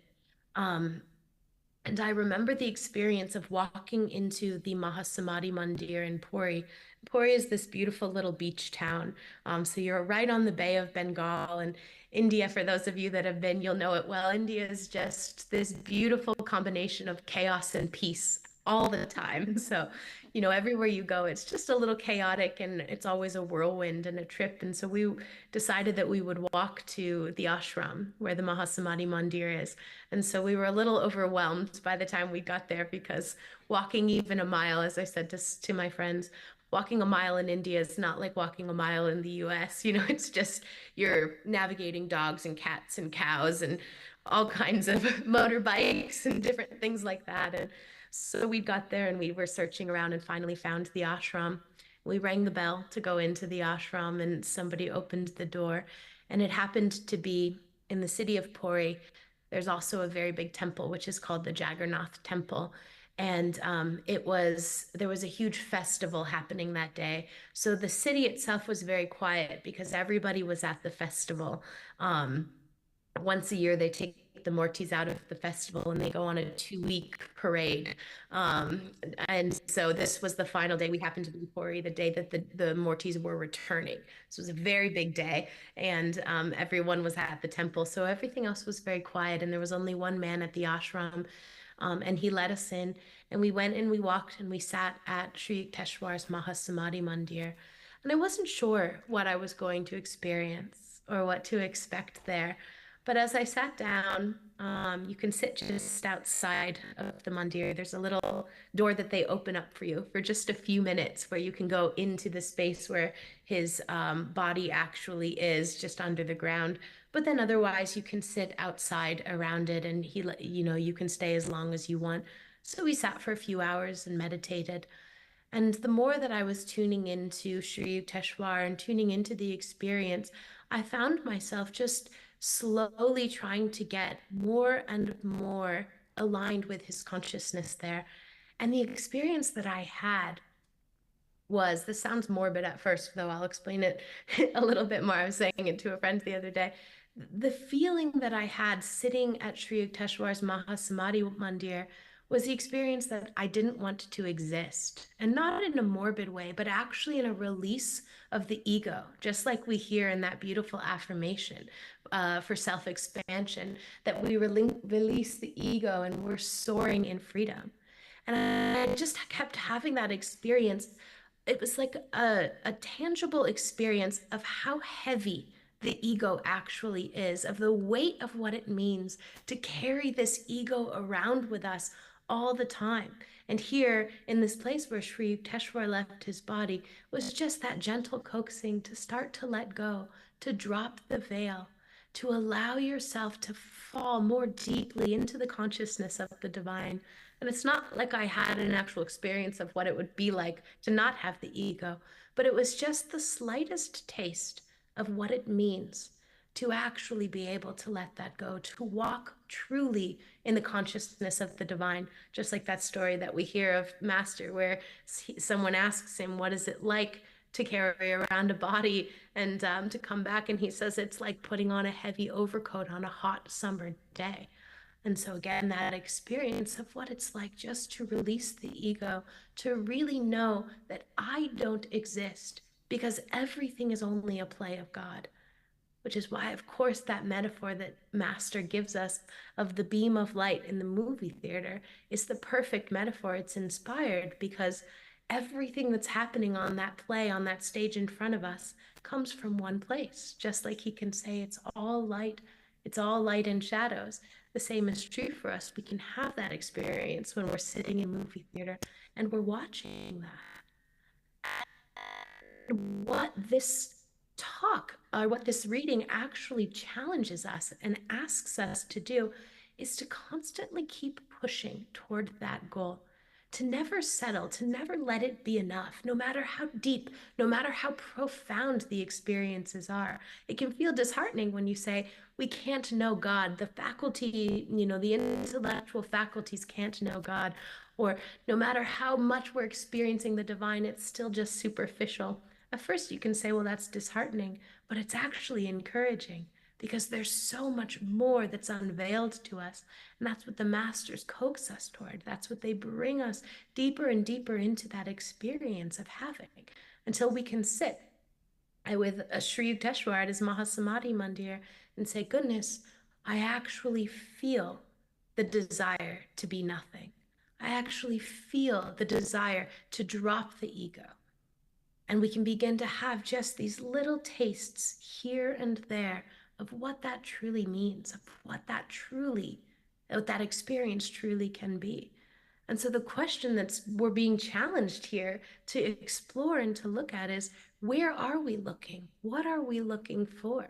And I remember the experience of walking into the Mahasamadhi Mandir in Puri. Puri is this beautiful little beach town. So you're right on the Bay of Bengal. And India, for those of you that have been, you'll know it well. India is just this beautiful combination of chaos and peace all the time. So, everywhere you go, it's just a little chaotic and it's always a whirlwind and a trip. And so we decided that we would walk to the ashram where the Mahasamadhi Mandir is. And so we were a little overwhelmed by the time we got there because walking even a mile, as I said to my friends, walking a mile in India is not like walking a mile in the US. It's just you're navigating dogs and cats and cows and all kinds of motorbikes and different things like that. And so we got there and we were searching around and finally found the ashram. We rang the bell to go into the ashram and somebody opened the door. And it happened to be in the city of Puri. There's also a very big temple, which is called the Jagannath Temple. And there was a huge festival happening that day. So the city itself was very quiet because everybody was at the festival. Once a year, they take the Mortis out of the festival and they go on a 2-week parade. And so this was the final day. We happened to be Puri, the day that the Mortis were returning. So it was a very big day, and everyone was at the temple. So everything else was very quiet, and there was only one man at the ashram. And he let us in, and we went and we walked and we sat at Sri Yukteswar's Mahasamadhi Mandir. And I wasn't sure what I was going to experience or what to expect there. But as I sat down, you can sit just outside of the mandir. There's a little door that they open up for you for just a few minutes where you can go into the space where his body actually is, just under the ground. But then otherwise you can sit outside around it, and you can stay as long as you want. So we sat for a few hours and meditated. And the more that I was tuning into Sri Yukteswar and tuning into the experience, I found myself just slowly trying to get more and more aligned with his consciousness there. And the experience that I had was, this sounds morbid at first, though I'll explain it a little bit more. I was saying it to a friend the other day. The feeling that I had sitting at Sri Yukteswar's Mahasamadhi Mandir was the experience that I didn't want to exist. And not in a morbid way, but actually in a release of the ego, just like we hear in that beautiful affirmation for self-expansion, that we release the ego and we're soaring in freedom. And I just kept having that experience. It was like a tangible experience of how heavy the ego actually is, of the weight of what it means to carry this ego around with us all the time. And here in this place where Sri Yukteswar left his body was just that gentle coaxing to start to let go, to drop the veil, to allow yourself to fall more deeply into the consciousness of the divine. And it's not like I had an actual experience of what it would be like to not have the ego, but it was just the slightest taste of what it means to actually be able to let that go, to walk truly in the consciousness of the divine. Just like that story that we hear of Master, where someone asks him, what is it like to carry around a body and to come back? And he says, it's like putting on a heavy overcoat on a hot summer day. And so again, that experience of what it's like just to release the ego, to really know that I don't exist, because everything is only a play of God. Which is why, of course, that metaphor that Master gives us of the beam of light in the movie theater is the perfect metaphor. It's inspired because everything that's happening on that play, on that stage in front of us, comes from one place. Just like he can say it's all light and shadows. The same is true for us. We can have that experience when we're sitting in movie theater and we're watching that. What this talk, or what this reading actually challenges us and asks us to do, is to constantly keep pushing toward that goal, to never settle, to never let it be enough, no matter how deep, no matter how profound the experiences are. It can feel disheartening when you say, we can't know God, the faculty, the intellectual faculties can't know God, or no matter how much we're experiencing the divine, it's still just superficial. At first you can say, well, that's disheartening, but it's actually encouraging, because there's so much more that's unveiled to us. And that's what the masters coax us toward. That's what they bring us deeper and deeper into that experience of having, until we can sit with a Sri Yukteswar at his Mahasamadhi Mandir and say, goodness, I actually feel the desire to be nothing. I actually feel the desire to drop the ego. And we can begin to have just these little tastes here and there of what that truly means, of what that experience truly can be. And so the question we're being challenged here to explore and to look at is, where are we looking? What are we looking for?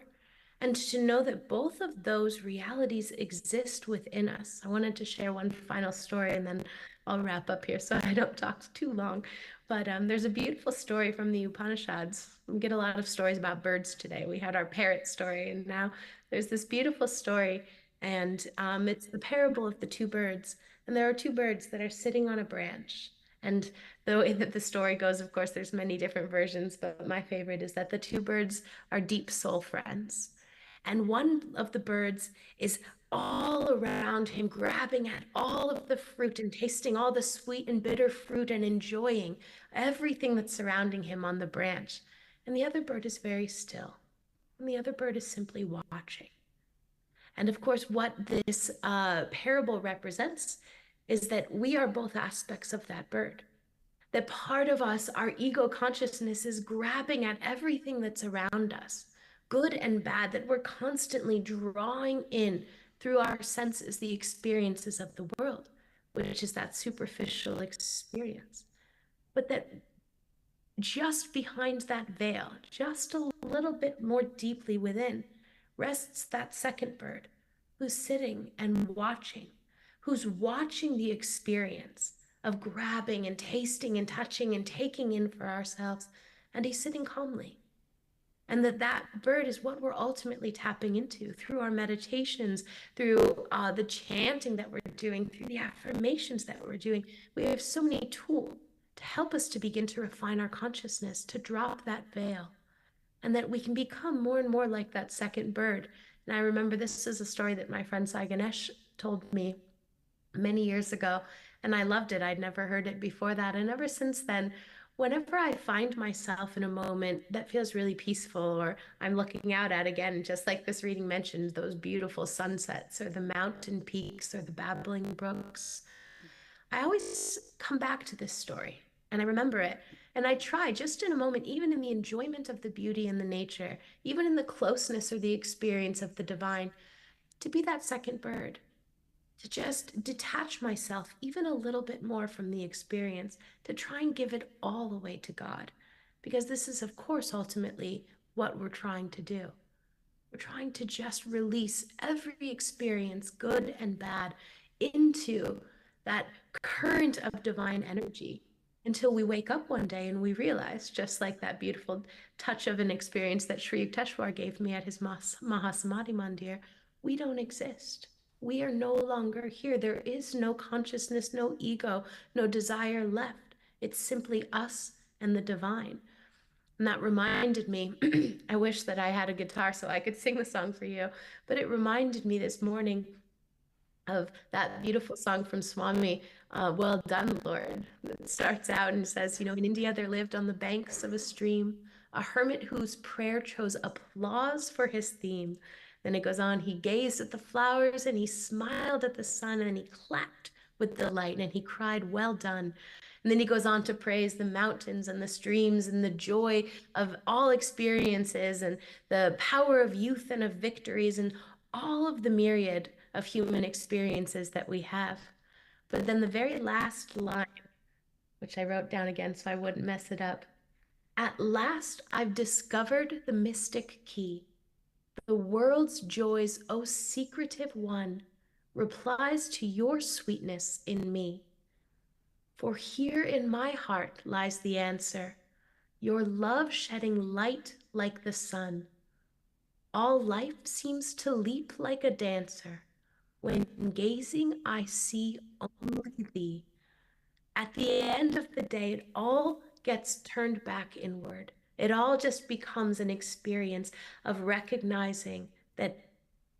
And to know that both of those realities exist within us. I wanted to share one final story, and then I'll wrap up here so I don't talk too long. But there's a beautiful story from the Upanishads. We get a lot of stories about birds today. We had our parrot story, and now there's this beautiful story And it's the parable of the two birds. And there are two birds that are sitting on a branch. And the way that the story goes, of course, there's many different versions, but my favorite is that the two birds are deep soul friends. And one of the birds is all around him, grabbing at all of the fruit and tasting all the sweet and bitter fruit and enjoying everything that's surrounding him on the branch. And the other bird is very still. And the other bird is simply watching. And of course, what this parable represents is that we are both aspects of that bird. That part of us, our ego consciousness, is grabbing at everything that's around us, good and bad, that we're constantly drawing in through our senses the experiences of the world, which is that superficial experience. But that just behind that veil, just a little bit more deeply within, rests that second bird who's sitting and watching, who's watching the experience of grabbing and tasting and touching and taking in for ourselves, and he's sitting calmly. And that bird is what we're ultimately tapping into through our meditations, through the chanting that we're doing, through the affirmations that we're doing. We have so many tools to help us to begin to refine our consciousness, to drop that veil, and that we can become more and more like that second bird. And I remember this is a story that my friend Sai Ganesh told me many years ago, and I loved it. I'd never heard it before that. And ever since then, whenever I find myself in a moment that feels really peaceful, or I'm looking out at, again, just like this reading mentioned, those beautiful sunsets or the mountain peaks or the babbling brooks, I always come back to this story and I remember it. And I try just in a moment, even in the enjoyment of the beauty and the nature, even in the closeness or the experience of the divine, to be that second bird, to just detach myself even a little bit more from the experience, to try and give it all away to God. Because this is, of course, ultimately what we're trying to do. We're trying to just release every experience, good and bad, into that current of divine energy until we wake up one day and we realize, just like that beautiful touch of an experience that Sri Yukteswar gave me at his Mahasamadhi Mandir, we don't exist. We are no longer here. There is no consciousness, no ego, no desire left. It's simply us and the divine. And that reminded me, I wish that I had a guitar so I could sing the song for you, but it reminded me this morning of that beautiful song from Swami, Well Done, Lord. It starts out and says, in India there lived on the banks of a stream a hermit whose prayer chose applause for his theme. Then it goes on, he gazed at the flowers and he smiled at the sun and he clapped with delight and he cried, well done. And then he goes on to praise the mountains and the streams and the joy of all experiences and the power of youth and of victories and all of the myriad of human experiences that we have. But then the very last line, which I wrote down again so I wouldn't mess it up. At last I've discovered the mystic key. The world's joys, O secretive one, replies to your sweetness in me. For here in my heart lies the answer, your love shedding light like the sun. All life seems to leap like a dancer. When gazing, I see only thee. At the end of the day, it all gets turned back inward. It all just becomes an experience of recognizing that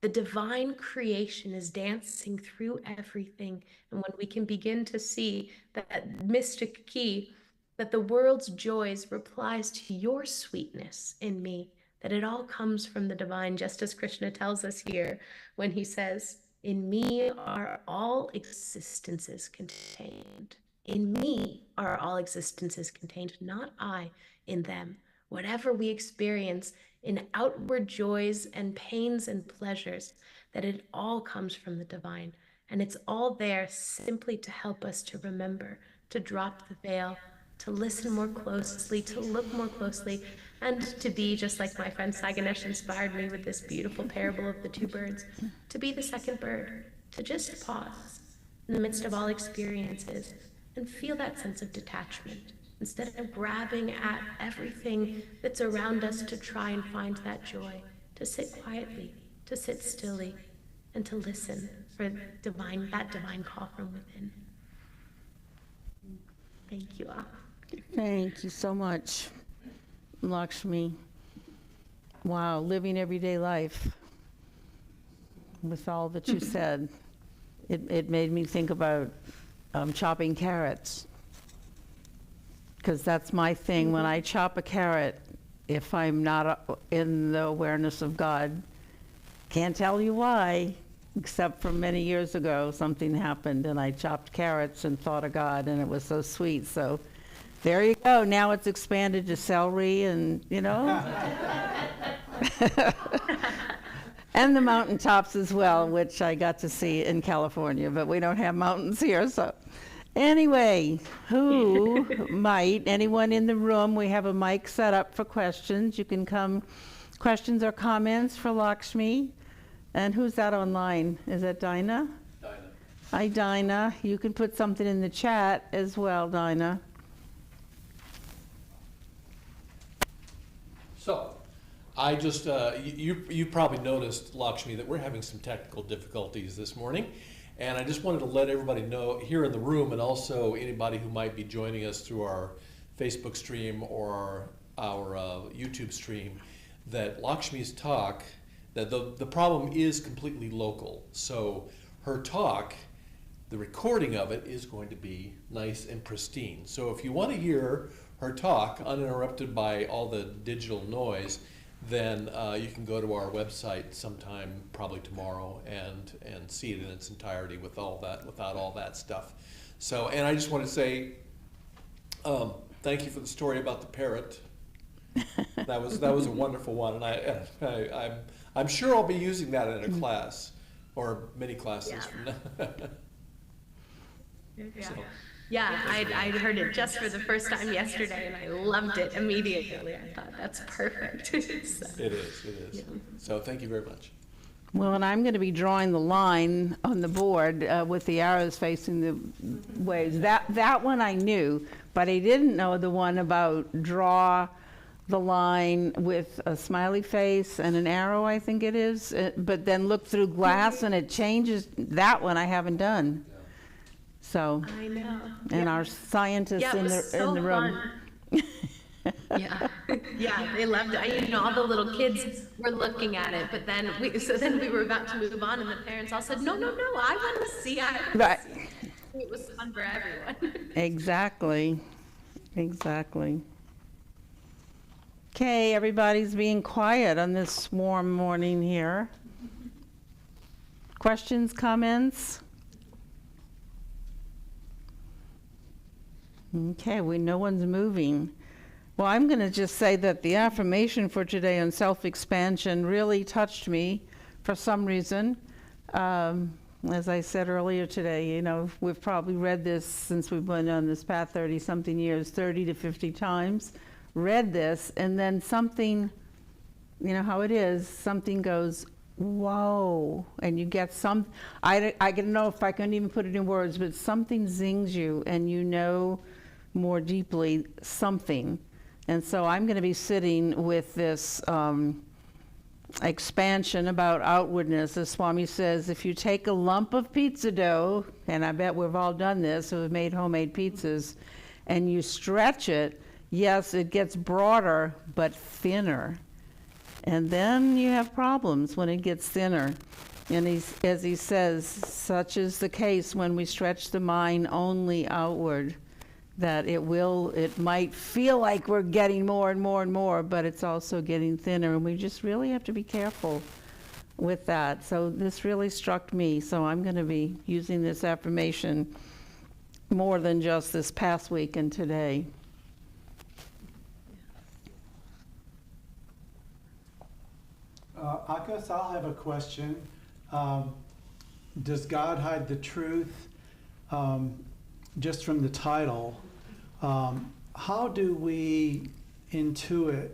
the divine creation is dancing through everything. And when we can begin to see that mystic key, that the world's joys replies to your sweetness in me, that it all comes from the divine, just as Krishna tells us here when he says, in me are all existences contained. In me are all existences contained, not I in them. Whatever we experience in outward joys and pains and pleasures, that it all comes from the divine. And it's all there simply to help us to remember, to drop the veil, to listen more closely, to look more closely, and to be, just like my friend Sai Ganesh inspired me with this beautiful parable of the two birds, to be the second bird, to just pause in the midst of all experiences and feel that sense of detachment. Instead of grabbing at everything that's around us to try and find that joy, to sit quietly, to sit stilly, and to listen for that divine call from within. Thank you all.
Thank you so much, Lakshmi. Wow, living everyday life with all that you said. It made me think about chopping carrots, because that's my thing. When I chop a carrot, if I'm not in the awareness of God, can't tell you why, except from many years ago, something happened and I chopped carrots and thought of God, and it was so sweet. So there you go. Now it's expanded to celery and, and the mountaintops as well, which I got to see in California, but we don't have mountains here. So anyway, anyone in the room, we have a mic set up for questions. You can come, questions or comments for Lakshmi. And who's that online? Is that Dinah?
Dinah.
Hi, Dinah. You can put something in the chat as well, Dinah.
So, I just, you probably noticed, Lakshmi, that we're having some technical difficulties this morning. And I just wanted to let everybody know here in the room, and also anybody who might be joining us through our Facebook stream or our YouTube stream, that Lakshmi's talk, that the problem is completely local. So her talk, the recording of it is going to be nice and pristine. So if you want to hear her talk uninterrupted by all the digital noise, then you can go to our website sometime, probably tomorrow, and see it in its entirety with all that, without all that stuff. So, and I just want to say thank you for the story about the parrot. That was a wonderful one, and I'm sure I'll be using that in a class or many classes from now.
Yeah. Yeah, I heard it just for the first time yesterday, and I loved it immediately. I thought, that's perfect. So,
It is.
yeah.
So thank you very much.
Well, and I'm going to be drawing the line on the board with the arrows facing the ways. That one I knew, but I didn't know the one about draw the line with a smiley face and an arrow, I think it is, but then look through glass and it changes. That one I haven't done. So,
I know.
and our scientists
Yeah, it
in
was so
the room.
fun. Yeah, they loved it. All the little kids were looking at it, but then we were about to move on, and the parents all said, no, I want to see.
Right.
It was fun for everyone.
Exactly. Okay, everybody's being quiet on this warm morning here. Questions, comments? Okay, no one's moving. Well, I'm going to just say that the affirmation for today on self-expansion really touched me for some reason. As I said earlier today, we've probably read this since we've been on this path 30-something years, 30 to 50 times, read this, and then something, how it is, something goes, whoa, and you get I don't know if I can even put it in words, but something zings you, and more deeply something. And so I'm going to be sitting with this expansion about outwardness. As Swami says, if you take a lump of pizza dough, and I bet we've all done this, who have made homemade pizzas, and you stretch it, yes, it gets broader, but thinner. And then you have problems when it gets thinner. And as he says, such is the case when we stretch the mind only outward, that it might feel like we're getting more and more and more, but it's also getting thinner, and we just really have to be careful with that. So this really struck me, so I'm going to be using this affirmation more than just this past week and today.
I guess I'll have a question. Does God hide the truth? Just from the title, how do we intuit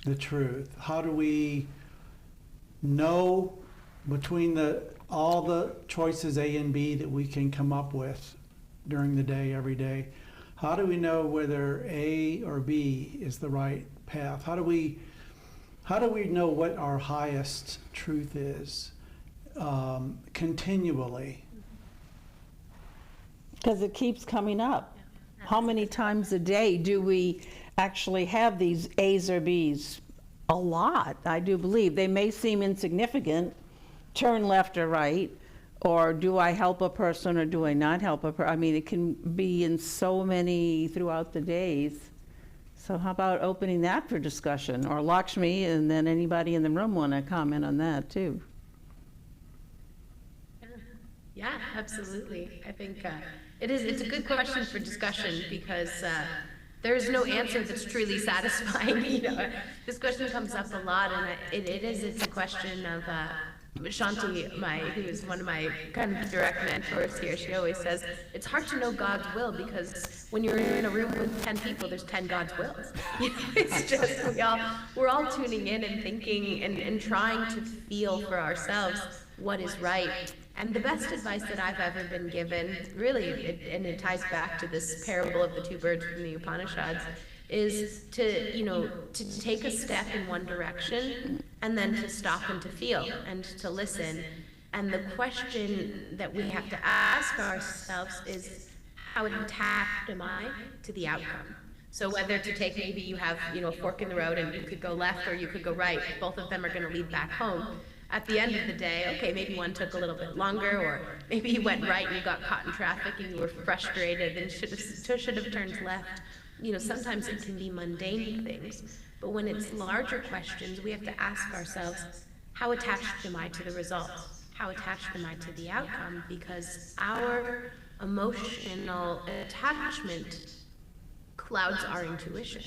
the truth? How do we know between all the choices A and B that we can come up with during the day, every day? How do we know whether A or B is the right path? How do we know what our highest truth is? continually.
Because it keeps coming up. How many times a day do we actually have these A's or B's? A lot, I do believe. They may seem insignificant, turn left or right, or do I help a person or do I not help a person? I mean, it can be in so many throughout the days. So how about opening that for discussion? Or Lakshmi, and then anybody in the room want to comment on that too?
Yeah, absolutely. I think it's a good question for discussion because there's no answer that's truly satisfying. This question comes up a lot, and it's a question of Shanti, who is one of my kind of direct mentors here. She always says it's hard to know God's will because when you're in a room with 10 people, there's 10 God's wills. It's just we're all tuning in and thinking and trying to feel for ourselves what is right. And the best advice that I've ever been given, really, and it ties back to this parable of the two birds from the Upanishads, is to take a step in one direction and then to stop and to feel and to listen. And the question that we have to ask ourselves is, how attached am I to the outcome? So whether to take, maybe you have a fork in the road and you could go left or you could go right, both of them are going to lead back home. At the end of the day, okay, maybe one took a little bit longer, or maybe you went right and you got caught in traffic and you were frustrated and should have turned left. Sometimes it can be mundane things, but when it's larger questions, we have to ask ourselves, how attached am I to the results? How attached am I to the outcome? Because our emotional attachment clouds our intuition.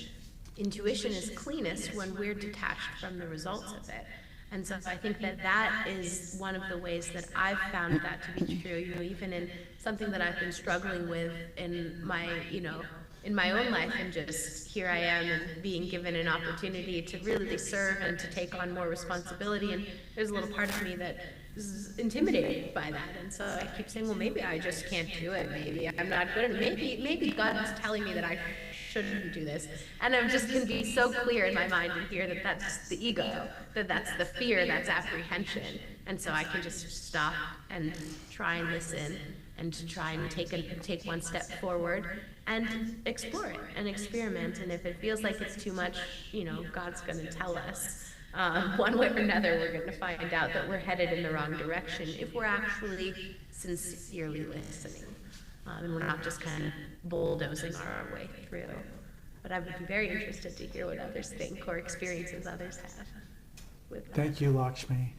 Intuition is cleanest when we're detached from the results of it. And so I think that is one of the ways that I've found that to be true, even in something that I've been struggling with in my own life, and just here I am and being given an opportunity to really serve and to take on more responsibility. And there's a little part of me that is intimidated by that. And so I keep saying, well, maybe I just can't do it. Maybe I'm not good enough. Maybe God's telling me that I shouldn't do this. And I'm just going to be so clear in my mind and hear that that's the ego, that that's the fear, that's apprehension. And so I can just stop and try and listen and to try and take one step forward and explore it and experiment. And if it feels like it's too much, God's going to tell us. One way or another, we're going to find out that we're headed in the wrong direction if we're actually sincerely listening. And we're not just kind of bulldozing our way through. But I would be very interested to hear what others think or experiences others have with that.
Thank you, Lakshmi.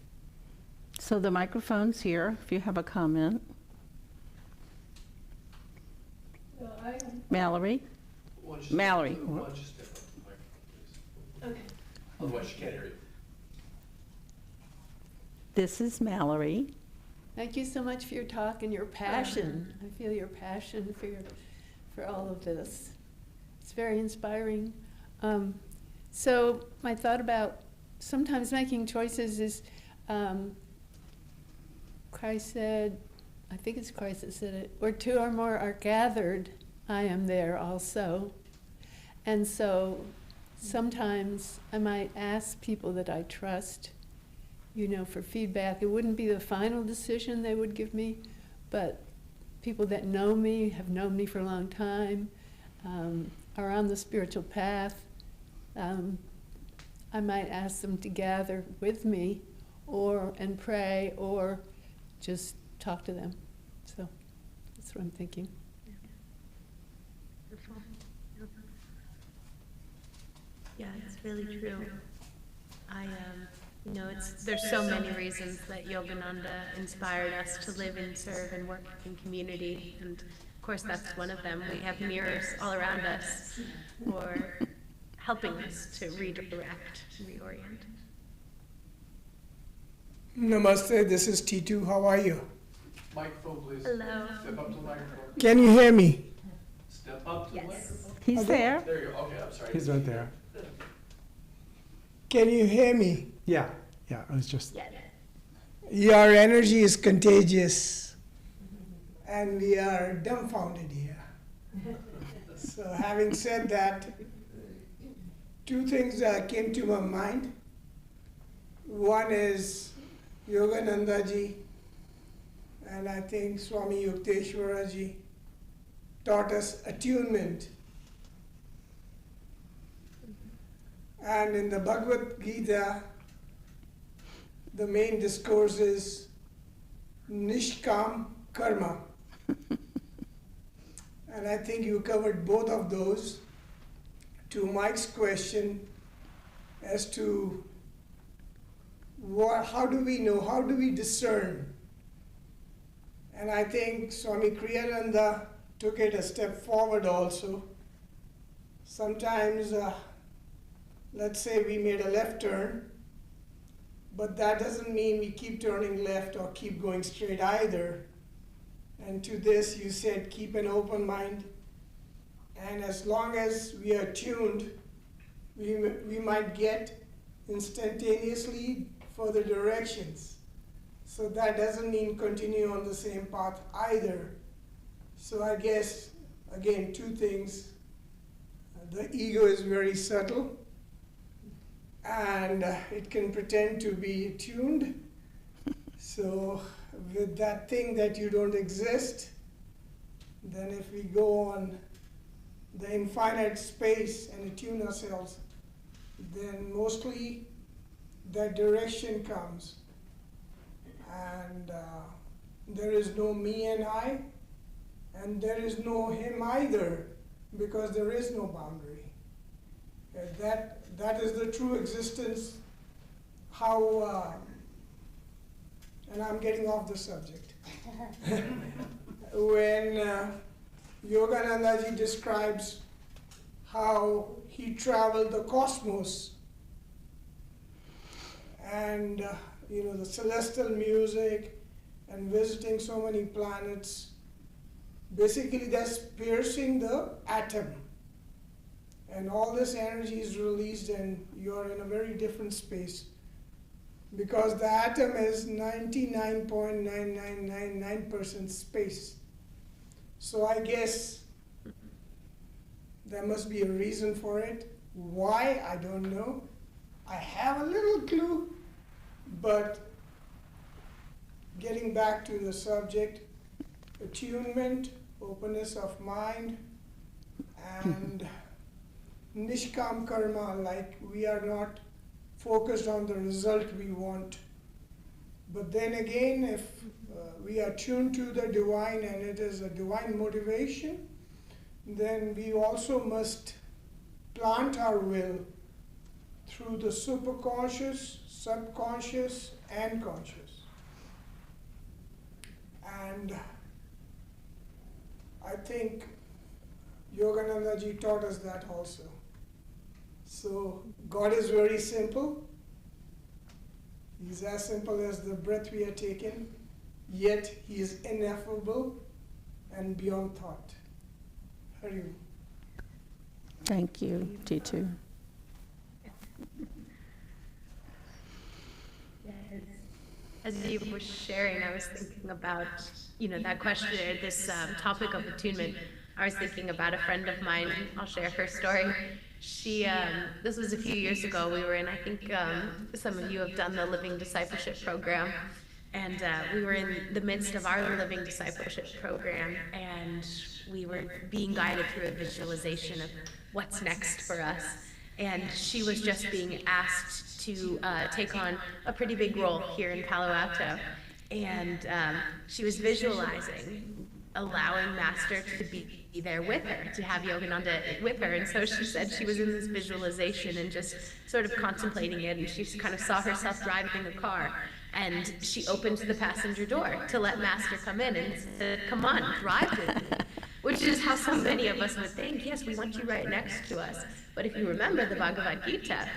So the microphone's here if you have a comment. Mallory? Mallory.
Why don't you step up to the microphone, please?
Okay.
Otherwise, she can't hear you.
This is Mallory.
Thank you so much for your talk and your passion. I feel your passion for all of this. It's very inspiring. So my thought about sometimes making choices is, Christ said, I think it's Christ that said it, where two or more are gathered, I am there also. And so sometimes I might ask people that I trust, for feedback. It wouldn't be the final decision they would give me, but people that know me, have known me for a long time, are on the spiritual path. I might ask them to gather with me and pray or just talk to them. So that's what I'm thinking.
Yeah, it's really true. There's so many reasons that Yogananda inspired us to live and serve and work in community, and of course that's one of them. We have mirrors all around us for helping us to redirect, reorient.
Namaste, this is T2. How are you?
Microphone, please.
Hello.
Step up to the microphone.
Can you hear me?
Step up to the microphone.
He's there.
There you go. Okay, I'm sorry.
He's right there.
Can you hear me?
Yeah, it was just...
Yeah.
Your energy is contagious, and we are dumbfounded here. So having said that, two things came to my mind. One is Yogananda ji, and I think Swami Yukteswara ji taught us attunement. And in the Bhagavad Gita, the main discourse is Nishkam Karma. And I think you covered both of those. To Mike's question as to how do we know, how do we discern? And I think Swami Kriyananda took it a step forward also. Sometimes, let's say we made a left turn, but that doesn't mean we keep turning left or keep going straight either. And to this you said keep an open mind, and as long as we are tuned, we might get instantaneously further directions. So that doesn't mean continue on the same path either. So I guess, again, two things. The ego is very subtle, and it can pretend to be tuned. So with that thing that you don't exist, then if we go on the infinite space and attune ourselves, then mostly that direction comes. And there is no me and I, and there is no him either, because there is no boundary. That is the true existence, how, and I'm getting off the subject. When Yogananda ji describes how he traveled the cosmos, and the celestial music and visiting so many planets, basically that's piercing the atom. And all this energy is released and you're in a very different space. Because the atom is 99.9999% space. So I guess there must be a reason for it. Why, I don't know. I have a little clue, but getting back to the subject, attunement, openness of mind, and Nishkam Karma, like we are not focused on the result we want. But then again, if we are tuned to the divine and it is a divine motivation, then we also must plant our will through the superconscious, subconscious, and conscious. And I think Yogananda ji taught us that also. So God is very simple. He's as simple as the breath we are taking, yet He is ineffable and beyond thought. Hari Om.
Thank you, T2.
As you were sharing, I was thinking about, that question, or this topic of attunement. I was thinking about a friend of mine. I'll share her story. She, this was a few years ago. We were in, I think some of you have done the Living Discipleship program. And we were in the midst of our Living Discipleship program, and we were being guided through a visualization of what's next for us. And she was just being asked to take on a pretty big role here in Palo Alto. And she was visualizing allowing Master to be there with her, to have Yogananda with her. And so she said she was in this visualization and just sort of contemplating it, and she kind of saw herself driving a car. And she opened the passenger door to let Master come in and said, "Come on, drive with me." Which is how so many of us would think, yes, we want you right next to us. But if you remember the Bhagavad Gita,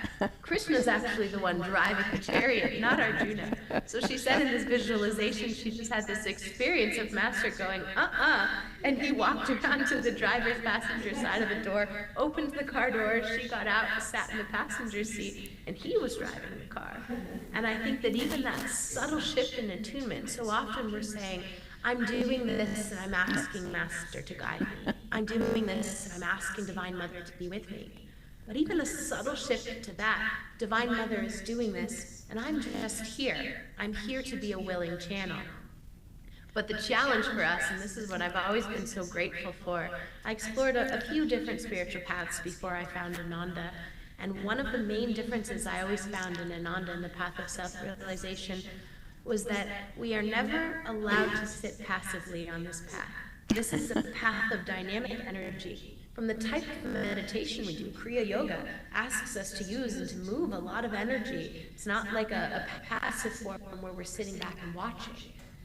Krishna's actually the one driving the chariot, not Arjuna. So she said in this visualization, she just had this experience of Master going, and he walked around to the driver's passenger side of the door, opened the car door, she got out, sat in the passenger seat, and he was driving the car. And I think that even that subtle shift in attunement, so often we're saying, I'm doing this and I'm asking Master to guide me. I'm doing this and I'm asking Divine Mother to be with me. But even a subtle shift to that, Divine Mother is doing this, and I'm just here. I'm here to be a willing channel. But the challenge for us, and this is what I've always been so grateful for, I explored a few different spiritual paths before I found Ananda. And one of the main differences I always found in Ananda in the path of self-realization was that we are never allowed to sit passively on this path. This is a path of dynamic energy. From the type of meditation we do, Kriya Yoga asks us to use and to move a lot of energy. It's not like a passive form where we're sitting back and watching.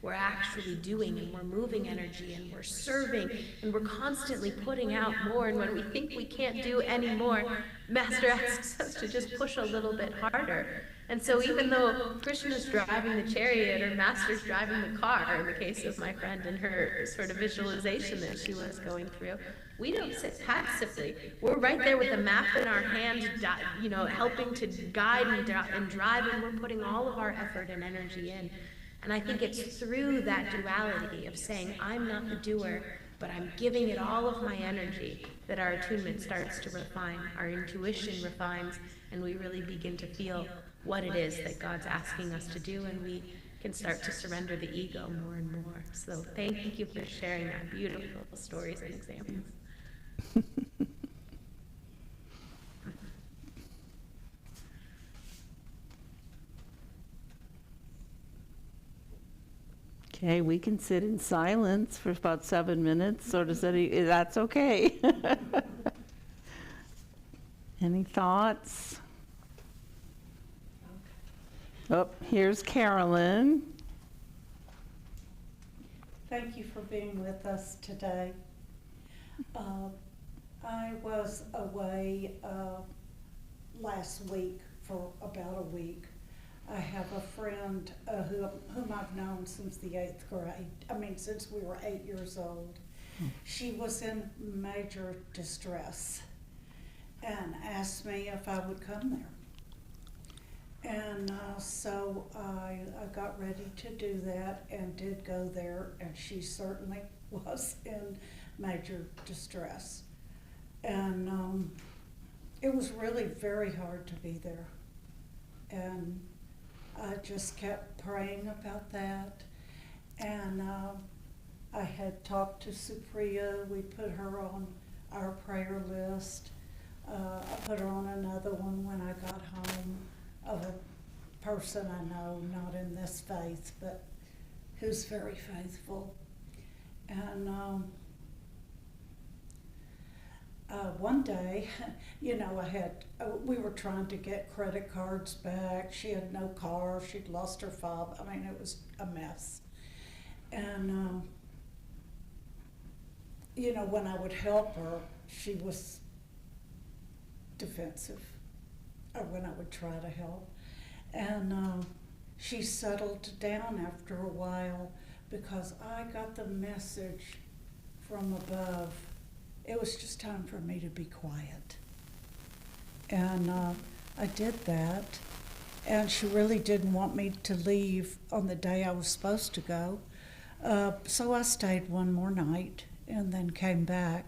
We're actually doing, and we're moving energy, and we're serving, and we're constantly putting out more. And when we think we can't do any more, Master asks us to just push a little bit harder. And so even though Krishna's driving the chariot or Master's driving the car, in the case of my friend and her sort of visualization that she was going through, we don't sit passively. We're right there with the map in our hand, helping to guide and drive, and we're putting all of our effort and energy in. And I think it's through that duality of saying, I'm not the doer, but I'm giving it all of my energy, that our attunement starts to refine, our intuition refines, and we really begin to feel what it is that God's asking us to do, and we can start to surrender the ego more and more. So thank you for sharing that beautiful stories and examples.
Okay, we can sit in silence for about 7 minutes, or does that's okay. Any thoughts? Oh, here's Carolyn.
Thank you for being with us today. I was away last week for about a week. I have a friend whom I've known since the 8th grade. Since we were 8 years old. She was in major distress and asked me if I would come there. And so I got ready to do that and did go there, and she certainly was in major distress. And it was really very hard to be there. And I just kept praying about that. And I had talked to Supriya. We put her on our prayer list. I put her on another one when I got home, of a person I know, not in this faith, but who's very faithful. And one day, we were trying to get credit cards back. She had no car. She'd lost her fob. It was a mess. And, when I would help her, she was defensive, or when I would try to help. And she settled down after a while because I got the message from above. It was just time for me to be quiet. And I did that. And she really didn't want me to leave on the day I was supposed to go. So I stayed one more night and then came back.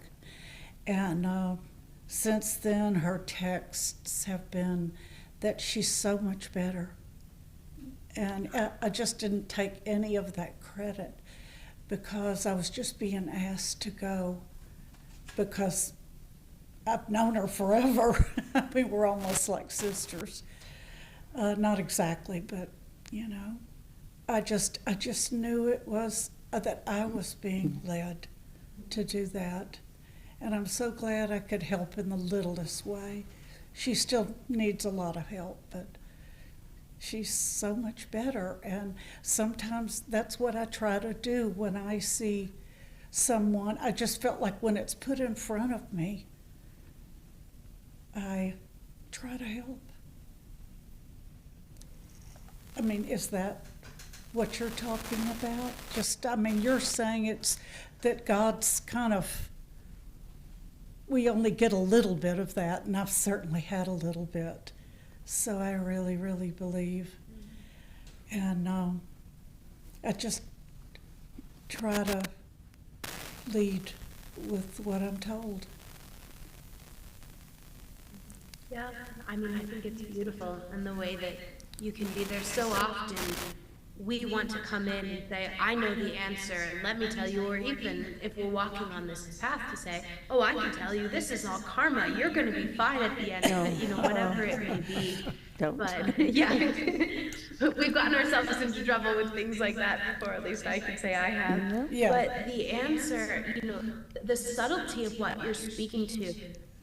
And since then, her texts have been that she's so much better. And I just didn't take any of that credit because I was just being asked to go because I've known her forever. We're almost like sisters. Not exactly, but, I just knew it was that I was being led to do that. And I'm so glad I could help in the littlest way. She still needs a lot of help, but she's so much better. And sometimes that's what I try to do when I see someone. I just felt like when it's put in front of me, I try to help. Is that what you're talking about? You're saying it's that God's kind of, we only get a little bit of that, and I've certainly had a little bit. So I really, really believe. And I just try to lead with what I'm told.
Yeah, I mean, I think it's beautiful, and the way that you can be there so often. We want to come in and say, I know the answer, and let me tell you, or even if we're walking on this path to say, oh, I can tell you, this is all karma, you're gonna be fine at the end of it, you know, whatever it may be.
Don't.
But, yeah, we've gotten ourselves into trouble with things like that before, at least I can say I have.
Yeah.
But the answer, you know, the subtlety of what you're speaking to,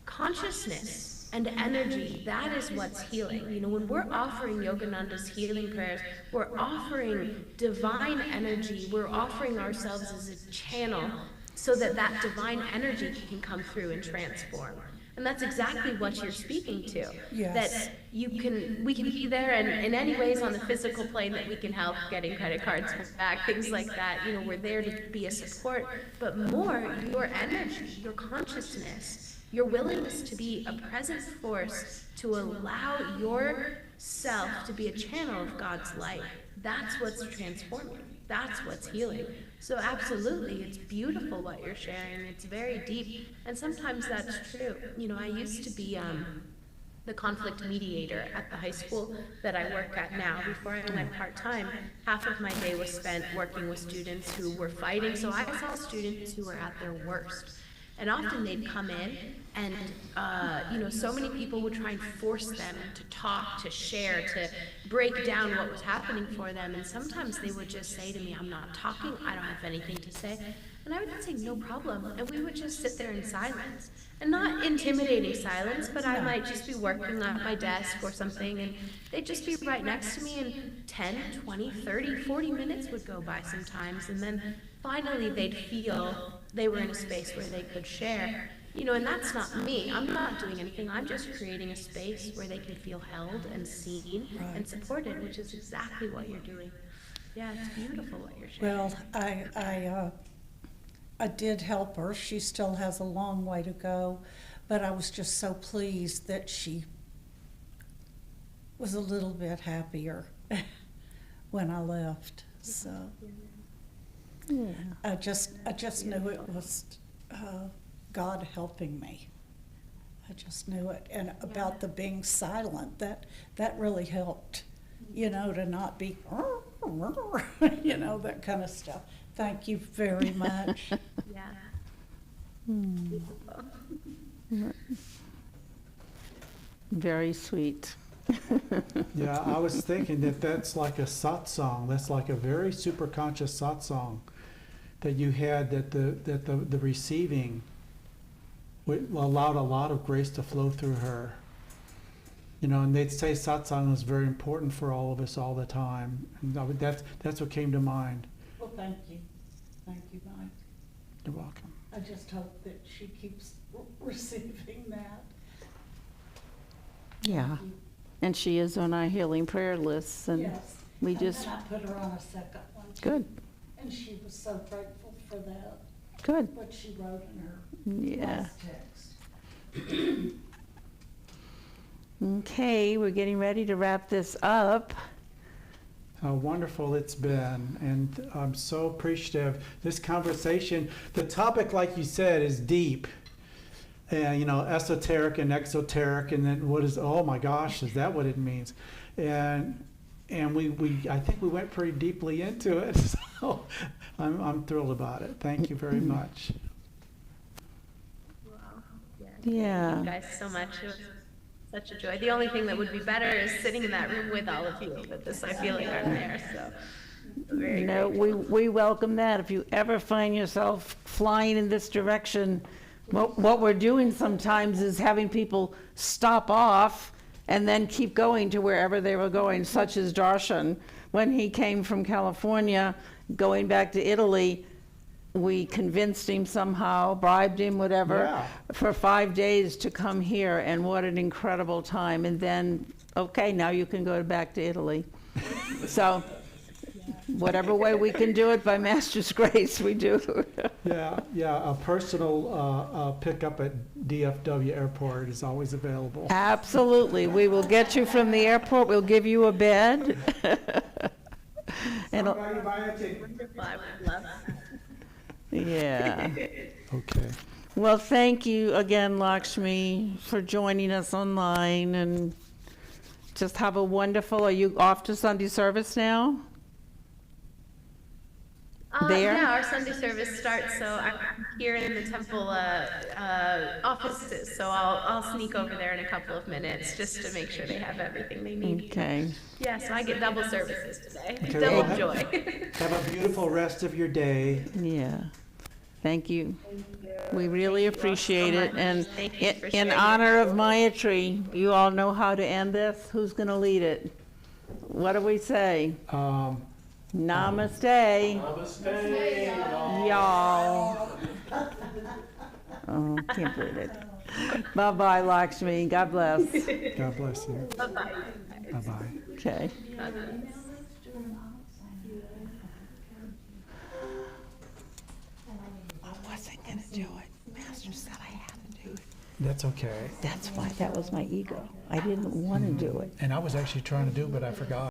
consciousness and energy, that is what's healing. You know, when we're offering Yogananda's healing prayers, we're offering divine energy, we're offering ourselves as a channel so that that divine energy can come through and transform. And that's exactly what you're speaking to.
Yes.
That we can be there, and in any ways on the physical plane that we can help, getting credit cards back, things like that. You know, we're there to be a support, but more your energy, your consciousness, your willingness to be a present force, to allow yourself to be a channel of God's light. That's what's transforming. That's what's healing. So absolutely, it's beautiful what you're sharing. It's very deep, and sometimes that's true. You know, I used to be the conflict mediator at the high school that I work at now. Before I went part-time, half of my day was spent working with students who were fighting. So I saw students who were at their worst. And often they'd come in and, you know, so many people would try and force them to talk, to share, to break down what was happening for them. And sometimes they would just say to me, I'm not talking, I don't have anything to say. And I would say, no problem. And we would just sit there in silence. And not intimidating silence, but I might just be working at my desk or something, and they'd just be right next to me, and 10, 20, 30, 40 minutes would go by sometimes. And then finally they'd feel they were in a space where they could share. You know, and that's not me. I'm not doing anything. I'm just creating a space where they can feel held and seen and supported, which is exactly what you're doing. Yeah, it's beautiful what you're sharing.
Well, I did help her. She still has a long way to go, but I was just so pleased that she was a little bit happier when I left. So I just knew it was God helping me. I just knew it. And about the being silent, that really helped, you know, to not be, you know, that kind of stuff. Thank you very much.
Yeah.
Very sweet.
Yeah, I was thinking that that's like a satsang. That's like a very super conscious satsang that you had, that the receiving allowed a lot of grace to flow through her. You know, and they'd say satsang is very important for all of us all the time. And that's what came to mind.
Well, thank you. Thank you, Mike.
You're welcome.
I just hope that she keeps receiving that.
Yeah.
Thank you.
And she is on our healing prayer lists, and
Yes.
we
And
just,
then I put her on a second one. too.
good,
And she was so grateful for that,
good.
what she wrote in her
Yeah.
last text.
Okay, we're getting ready to wrap this up.
How wonderful it's been, and I'm so appreciative. This conversation, the topic, like you said, is deep. And, you know, esoteric and exoteric, and then what is, oh my gosh, is that what it means? And I think we went pretty deeply into it, so I'm thrilled about it. Thank you very much.
Wow.
Yeah.
Thank you guys so much. It was such a joy. The only thing that would be better is sitting in that room with all of you, but this, I feel like I'm there, so very
No,
grateful.
we welcome that. If you ever find yourself flying in this direction, what we're doing sometimes is having people stop off and then keep going to wherever they were going, such as Darshan. When he came from California, going back to Italy, we convinced him somehow, bribed him, whatever,
Yeah.
for 5 days to come here, and what an incredible time. And then, okay, now you can go back to Italy. So, whatever way we can do it by Master's grace, we do.
Yeah, a personal pickup at DFW Airport is always available.
Absolutely. We will get you from the airport. We'll give you a bed. And,
Wonderful. I would love that.
yeah.
Okay.
Well, thank you again, Lakshmi, for joining us online, and just have a wonderful, are you off to Sunday service now? There?
Yeah, our Sunday service starts, so I'm here in the temple offices, so I'll sneak over there in a couple of minutes just to make sure they have everything they need.
Okay.
Yeah, so I get double services today.
Okay,
Double
well,
joy.
Have a beautiful rest of your day.
Yeah. Thank you. We really appreciate it. And
Thank you for
in
sharing
honor of Mayatri, you all know how to end this? Who's going to lead it? What do we say? Namaste.
Namaste.
Y'all. Oh, can't believe it. Bye-bye, Lakshmi. God bless.
God bless you.
Bye-bye.
Bye-bye.
Okay. I wasn't going to do it. Master said I had to do it.
That's okay.
That's why, that was my ego. I didn't want to do it.
And I was actually trying to do it, but I forgot.